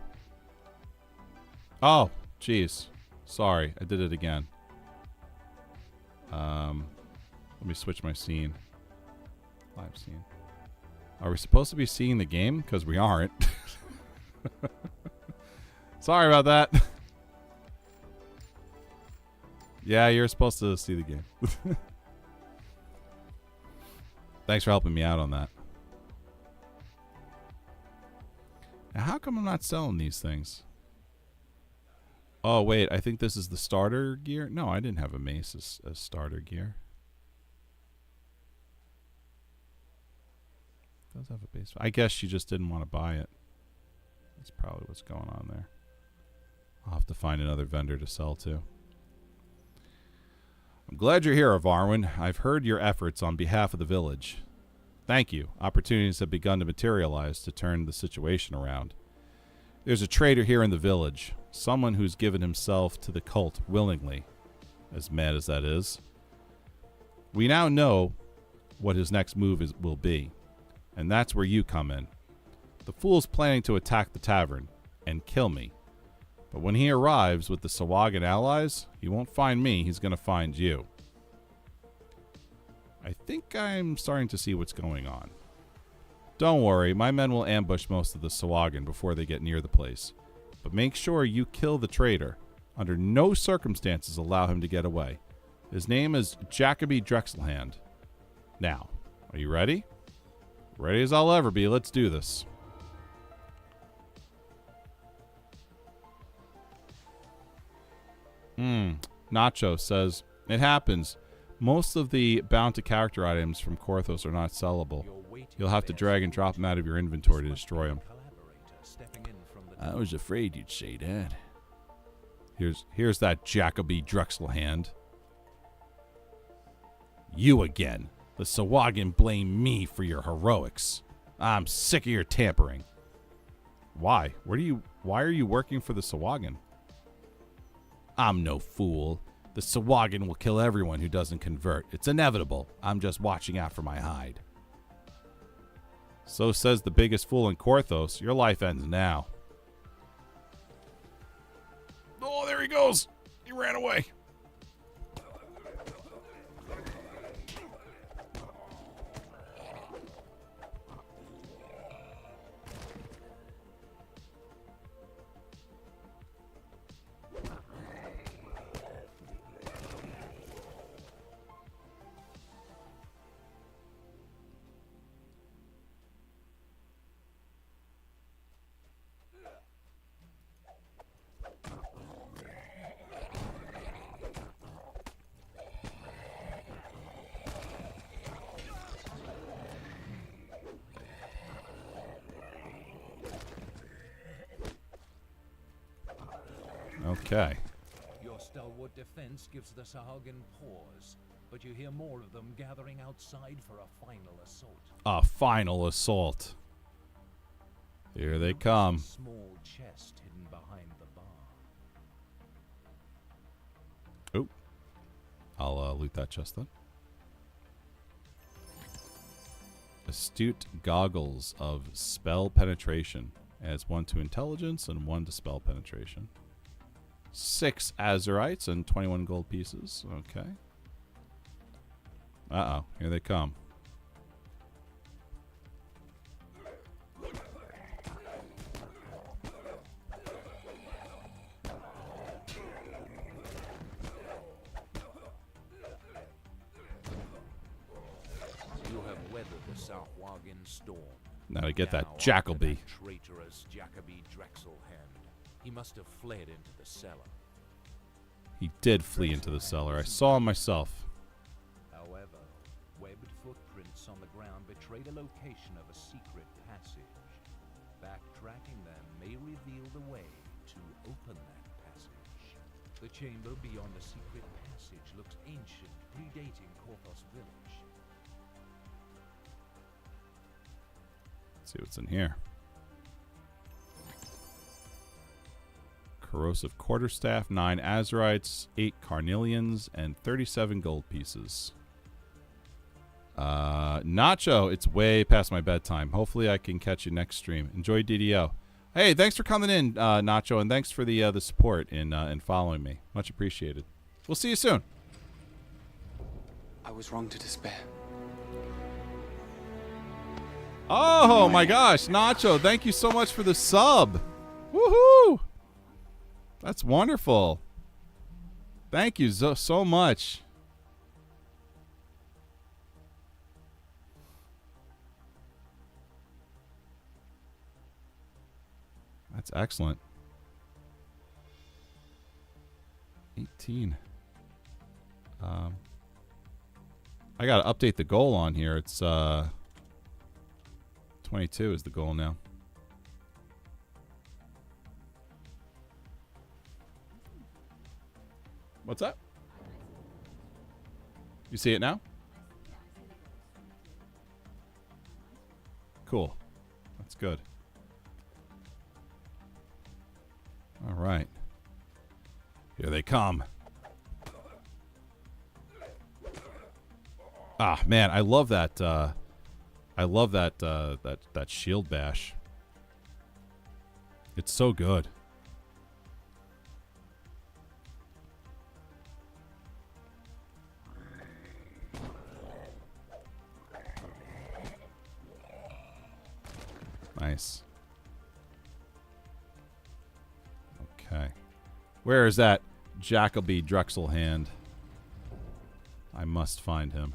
Oh, jeez. Sorry, I did it again. Let me switch my scene. Live scene. Are we supposed to be seeing the game? Because we aren't. Sorry about that. Yeah, you're supposed to see the game. Thanks for helping me out on that. Now, how come I'm not selling these things? Oh, wait. I think this is the starter gear. No, I didn't have a mace as starter gear. It does have a base. I guess she just didn't want to buy it. That's probably what's going on there. I'll have to find another vendor to sell to. I'm glad you're here, Arwen. I've heard your efforts on behalf of the village. Thank you. Opportunities have begun to materialize to turn the situation around. There's a traitor here in the village, someone who's given himself to the cult willingly, as mad as that is. We now know what his next move will be, and that's where you come in. The fool's planning to attack the tavern and kill me. But when he arrives with the Sahuagin allies, he won't find me, he's going to find you. I think I'm starting to see what's going on. Don't worry, my men will ambush most of the Sahuagin before they get near the place. But make sure you kill the traitor. Under no circumstances allow him to get away. His name is Jacoby Drexelhand. Now, are you ready? Ready as I'll ever be, let's do this. Nacho says, it happens. Most of the bound to character items from Korthos are not sellable. You'll have to drag and drop them out of your inventory to destroy them. I was afraid you'd say that. Here's that Jacoby Drexel hand. You again. The Sahuagin blame me for your heroics. I'm sick of your tampering. Why? Why are you working for the Sahuagin? I'm no fool. The Sahuagin will kill everyone who doesn't convert. It's inevitable. I'm just watching out for my hide. So says the biggest fool in Korthos. Your life ends now. Oh, there he goes. He ran away. Okay. Your stalwart defense gives the Sahuagin pause, but you hear more of them gathering outside for a final assault. A final assault. Here they come. Small chest hidden behind the bar. Oh. I'll loot that chest then. Astute goggles of spell penetration. Adds 1 to intelligence and 1 to spell penetration. 6 azurites and 21 gold pieces. Okay. Uh-oh. Here they come. You have weathered the Sahuagin storm. Now to get Now that after Jacoby. that traitorous Jacoby Drexel hand. He must have fled into the cellar. He did flee into the cellar. I saw him myself. However, webbed footprints on the ground betray the location of a secret passage. Backtracking them may reveal the way to open that passage. The chamber beyond the secret passage looks ancient, predating Korthos village. Let's see what's in here. Corrosive quarterstaff, 9 azurites, 8 carnelians, and 37 gold pieces. Nacho, it's way past my bedtime. Hopefully I can catch you next stream. Enjoy DDO. Hey, thanks for coming in, Nacho, and thanks for the support in following me. Much appreciated. We'll see you soon. I was wrong to despair. Oh my gosh, Nacho, thank you so much for the sub. Woohoo! That's wonderful. Thank you so much. That's excellent. 18. I got to update the goal on here. It's 22 is the goal now. What's that? You see it now? Cool. That's good. All right. Here they come. Ah, man, I love that. I love that that shield bash. It's so good. Nice. Okay. Where is that Jacoby Drexel hand? I must find him.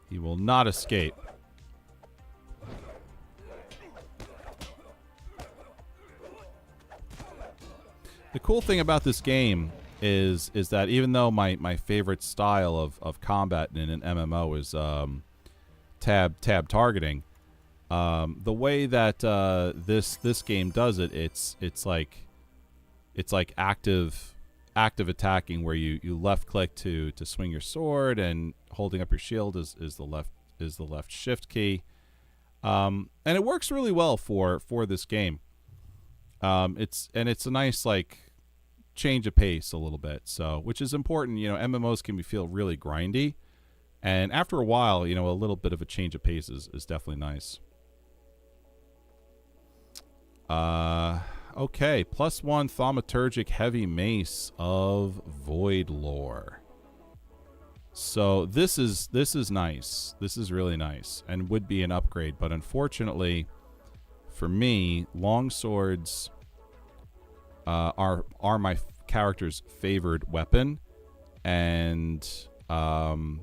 He will not escape. The cool thing about this game is that even though my favorite style of combat in an MMO is tab targeting, the way that this game does it, it's like active attacking, where you left click to swing your sword, and holding up your shield is the left shift key, and it works really well for this game. It's a nice like change of pace a little bit, so which is important. You know, MMOs can feel really grindy, and after a while, you know, a little bit of a change of pace is definitely nice. Okay, +1 thaumaturgic heavy mace of void lore. So this is nice. This is really nice and would be an upgrade, but unfortunately for me, long swords are my character's favored weapon, and doesn't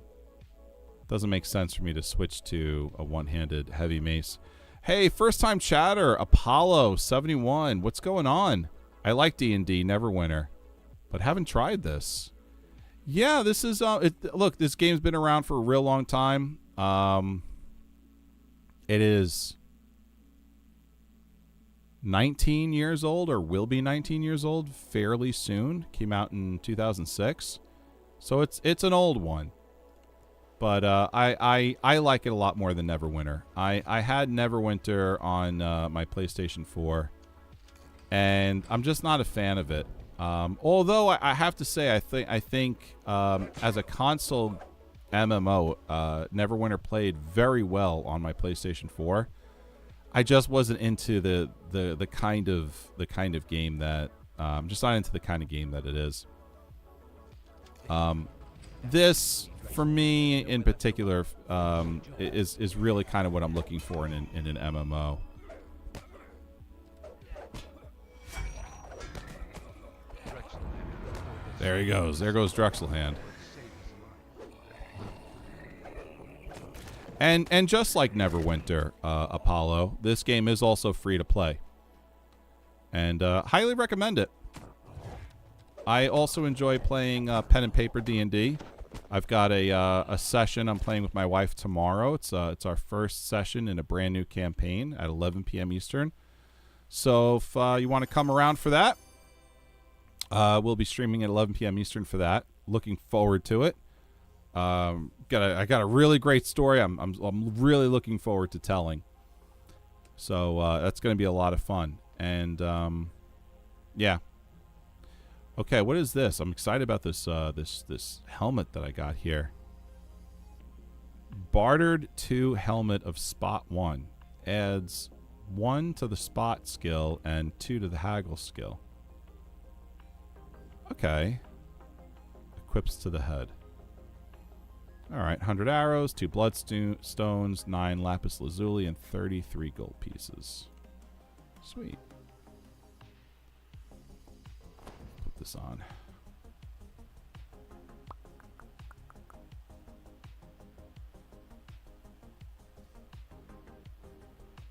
make sense for me to switch to a one-handed heavy mace. Hey, first time chatter, Apollo 71. What's going on? I like D&D Neverwinter, but haven't tried this. Yeah, this is look, this game's been around for a real long time. It is 19 years old, or will be 19 years old fairly soon. Came out in 2006. So it's an old one. But I like it a lot more than Neverwinter. I had Neverwinter on my PlayStation 4, and I'm just not a fan of it. Although I have to say, I think as a console MMO, Neverwinter played very well on my PlayStation 4. I just wasn't into the kind of game that I'm just not into the kind of game that it is. This, for me in particular, is really kind of what I'm looking for in an MMO. There he goes. There goes Drexelhand. And just like Neverwinter, Apollo, this game is also free to play, and highly recommend it. I also enjoy playing pen and paper D&D. I've got a session I'm playing with my wife tomorrow. It's our first session in a brand new campaign at 11 p.m. Eastern. So if you want to come around for that, we'll be streaming at 11 p.m. Eastern for that. Looking forward to it. I got a really great story. I'm really looking forward to telling. So that's going to be a lot of fun. And yeah. Okay, what is this? I'm excited about this this helmet that I got here. Bartered 2 helmet of spot 1 adds 1 to the spot skill and 2 to the haggle skill. Okay. Equips to the head. Alright, 100 arrows, 2 bloodstones, 9 lapis lazuli, and 33 gold pieces. Sweet. Put this on.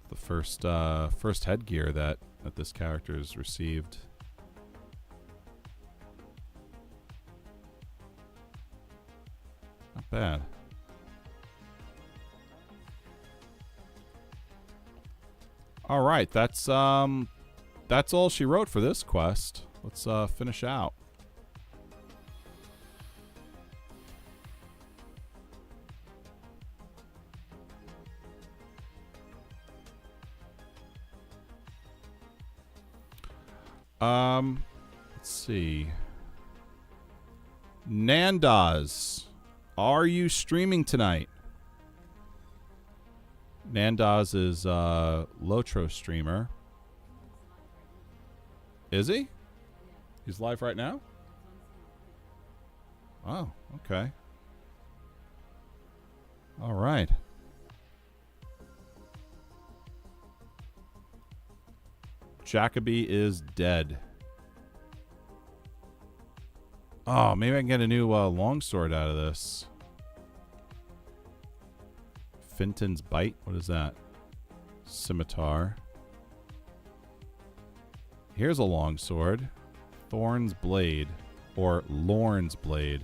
The first headgear that this character has received. Not bad. All right, that's all she wrote for this quest. Let's finish out. Let's see. Nandaz, are you streaming tonight? Nandaz is a Lotro streamer. Is he? He's live right now? Oh, okay. All right. Jacoby is dead. Oh, maybe I can get a new longsword out of this. Finton's Bite? What is that? Scimitar. Here's a longsword. Thorn's Blade or Lorne's Blade.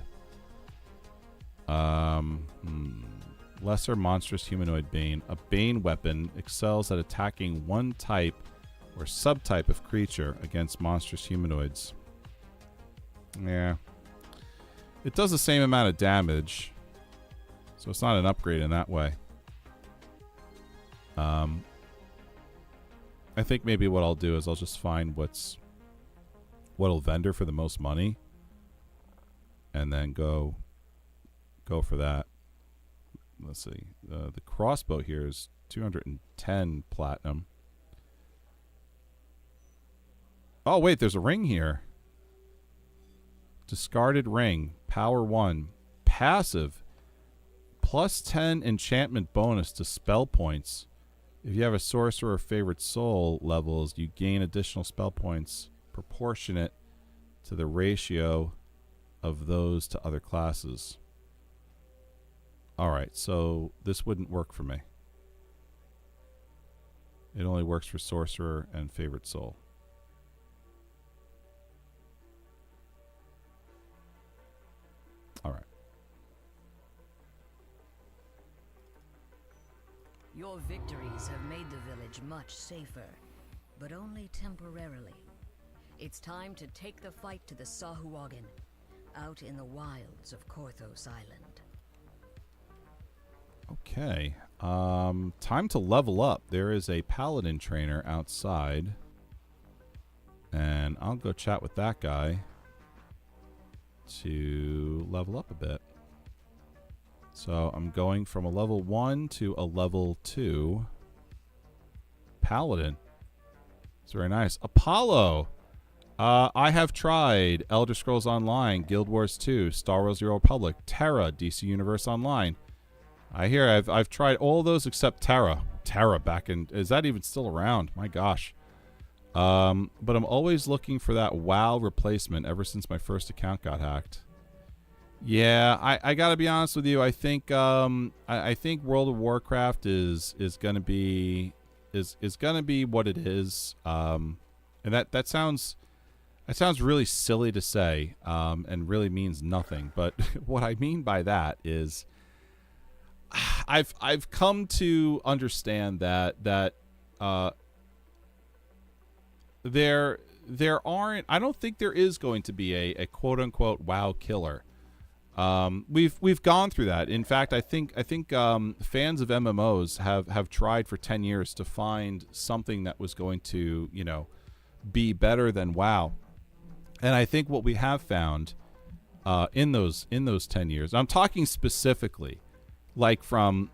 Lesser monstrous humanoid bane. A bane weapon excels at attacking one type or subtype of creature against monstrous humanoids. Yeah. It does the same amount of damage, so it's not an upgrade in that way. I think maybe what I'll do is I'll just find what'll vendor for the most money, and then go for that. Let's see. The crossbow here is 210 platinum. Oh, wait, there's a ring here. Discarded ring. Power 1. Passive. Plus 10 enchantment bonus to spell points. If you have a sorcerer favorite soul levels, you gain additional spell points proportionate to the ratio of those to other classes. Alright, so this wouldn't work for me. It only works for sorcerer and favorite soul. Alright. Your victories have made the village much safer, but only temporarily. It's time to take the fight to the Sahuagin, out in the wilds of Korthos Island. Okay. Time to level up. There is a Paladin trainer outside. And I'll go chat with that guy to level up a bit. So I'm going from a level 1 to a level 2. Paladin. It's very nice. Apollo. I have tried Elder Scrolls Online, Guild Wars 2, Star Wars: The Old Republic, Terra, DC Universe Online. I hear I've tried all those except Terra. Terra back in... Is that even still around? My gosh. But I'm always looking for that WoW replacement ever since my first account got hacked. Yeah, I gotta be honest with you. I think I think World of Warcraft is gonna be what it is. And that sounds really silly to say, and really means nothing. But what I mean by that is, I've come to understand that there aren't. I don't think there is going to be a quote unquote WoW killer. We've gone through that. In fact, I think fans of MMOs have tried for 10 years to find something that was going to, be better than WoW. And I think what we have found in those 10 years, I'm talking specifically like from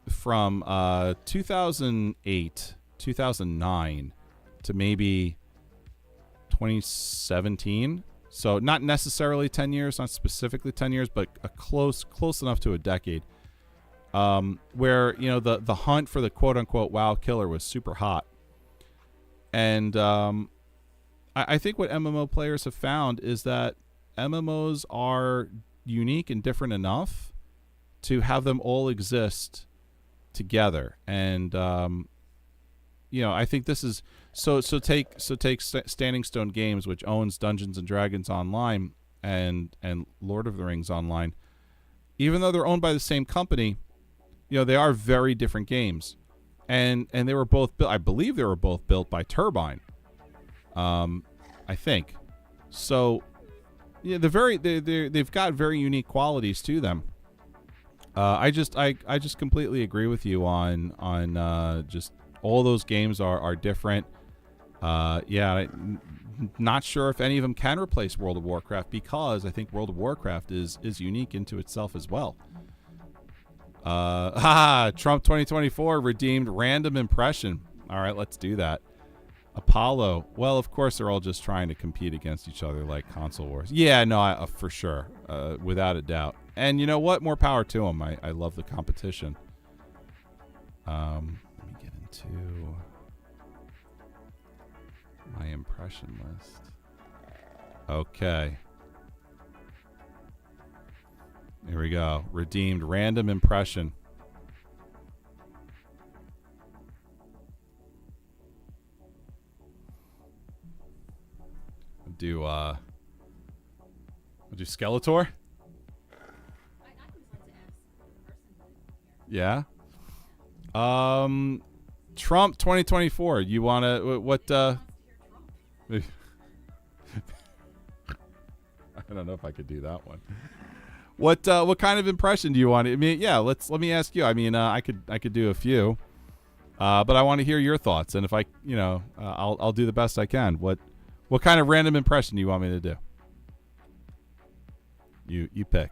2008, 2009 to maybe 2017. So not necessarily 10 years, not specifically 10 years, but a close enough to a decade, where, the hunt for the quote-unquote WoW killer was super hot. And I think what MMO players have found is that MMOs are unique and different enough to have them all exist together. And, I think this is... So take Standing Stone Games, which owns Dungeons and Dragons Online and Lord of the Rings Online. Even though they're owned by the same company, they are very different games, and they were both built. I believe they were both built by Turbine. I think so. Yeah, they've got very unique qualities to them. I just completely agree with you on just all those games are different. Not sure if any of them can replace World of Warcraft, because I think World of Warcraft is unique into itself as well. Trump 2024 redeemed random impression. All right, let's do that. Apollo. Well, of course, they're all just trying to compete against each other like console wars. Yeah, no, for sure. Without a doubt. And you know what? More power to them. I love the competition. Let me get into my impression list. Okay. Here we go. Redeemed random impression. We'll do Skeletor. Yeah. Trump 2024. You want to what I don't know if I could do that one. What kind of impression do you want? I mean, yeah, let me ask you. I mean, I could do a few. But I want to hear your thoughts, and if I, I'll do the best I can. What kind of random impression do you want me to do? You pick.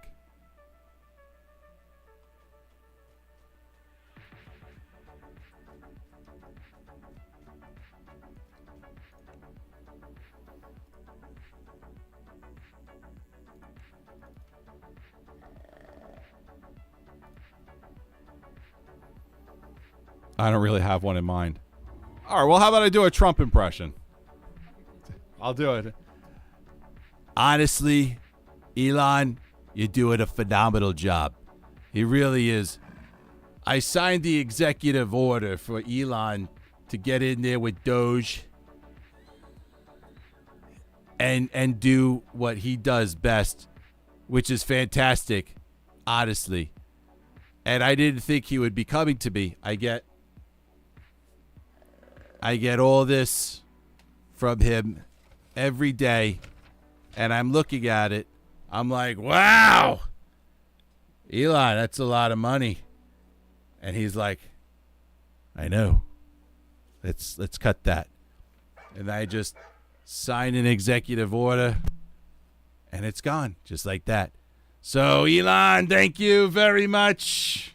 I don't really have one in mind. All right, well, how about I do a Trump impression? I'll do it. Honestly, Elon, you're doing a phenomenal job. He really is. I signed the executive order for Elon to get in there with Doge and do what he does best, which is fantastic, honestly. And I didn't think he would be coming to me. I get all this from him every day, and I'm looking at it. I'm like, wow, Elon, that's a lot of money. And he's like, I know. Let's cut that. And I just sign an executive order, and it's gone, just like that. So, Elon, thank you very much.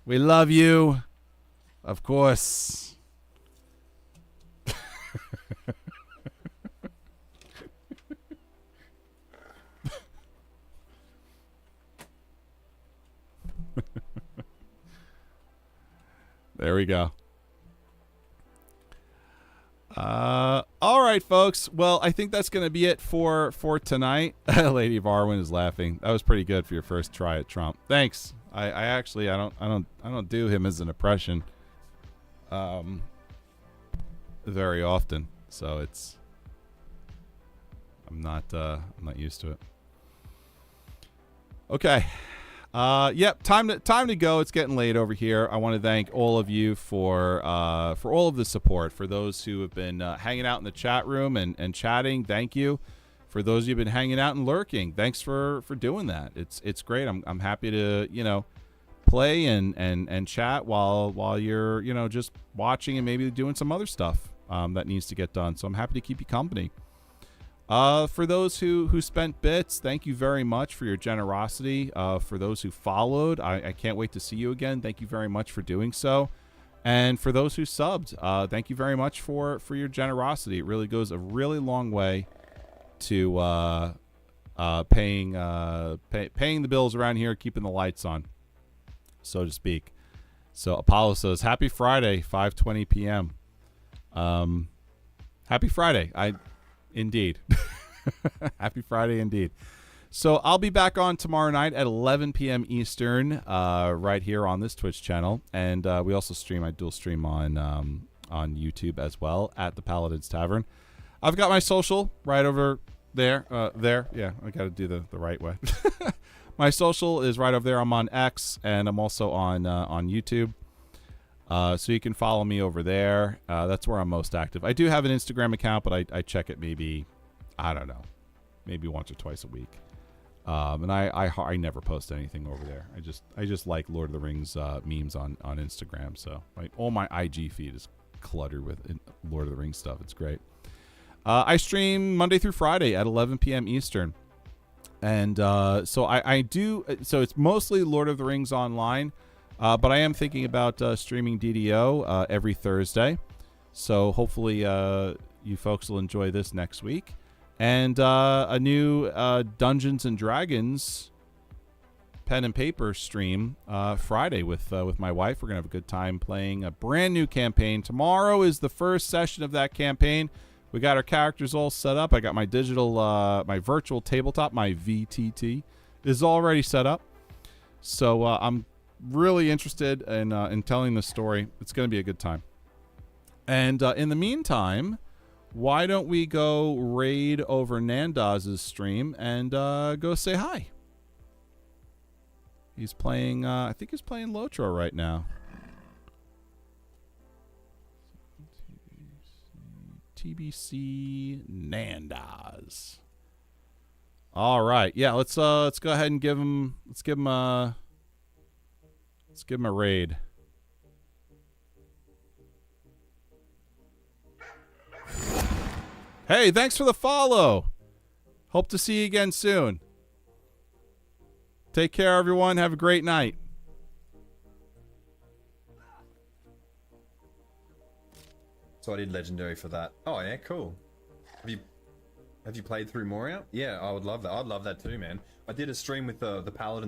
We love you, of course. There we go. All right, folks. Well, I think that's going to be it for tonight. Lady Varwin is laughing. That was pretty good for your first try at Trump. Thanks. I actually I don't do him as an impression very often. So I'm not used to it. Okay. Yep, time to go. It's getting late over here. I want to thank all of you for all of the support. For those who have been hanging out in the chat room and chatting, thank you. For those who've been hanging out and lurking, thanks for doing that. It's great. I'm happy to play and chat while you're just watching and maybe doing some other stuff that needs to get done. So I'm happy to keep you company. For those who spent bits, thank you very much for your generosity. For those who followed, I can't wait to see you again. Thank you very much for doing so. And for those who subbed, thank you very much for your generosity. It really goes a really long way to paying the bills around here, keeping the lights on, so to speak. So Apollo says, happy Friday, 5:20 p.m. Happy Friday. Indeed. Happy Friday indeed. So I'll be back on tomorrow night at 11 p.m. Eastern, right here on this Twitch channel. And we also stream, I dual stream on YouTube as well at the Paladin's Tavern. I've got my social right over there. Yeah, I got to do the right way. My social is right over there. I'm on X, and I'm also on YouTube. So you can follow me over there. That's where I'm most active. I do have an Instagram account, but I check it maybe, I don't know, maybe once or twice a week. And I never post anything over there. I just like Lord of the Rings memes on Instagram. So all my IG feed is cluttered with Lord of the Rings stuff. It's great. I stream Monday through Friday at 11 p.m. Eastern. And so I do. So it's mostly Lord of the Rings online. But I am thinking about streaming DDO every Thursday. So hopefully you folks will enjoy this next week. And a new Dungeons and Dragons pen and paper stream Friday with my wife. We're going to have a good time playing a brand new campaign. Tomorrow is the first session of that campaign. We got our characters all set up. I got my my virtual tabletop, my VTT, is already set up. So I'm really interested in telling the story. It's going to be a good time. And in the meantime, why don't we go raid over Nandaz's stream and go say hi? He's playing, I think he's playing Lotro right now. TBC Nandaz. All right, yeah. Let's go ahead and give him a raid. Hey, thanks for the follow. Hope to see you again soon. Take care, everyone. Have a great night. So I did legendary for that. Oh yeah, cool. Have you played through Moria? Yeah, I would love that. I'd love that too, man. I did a stream with the Paladin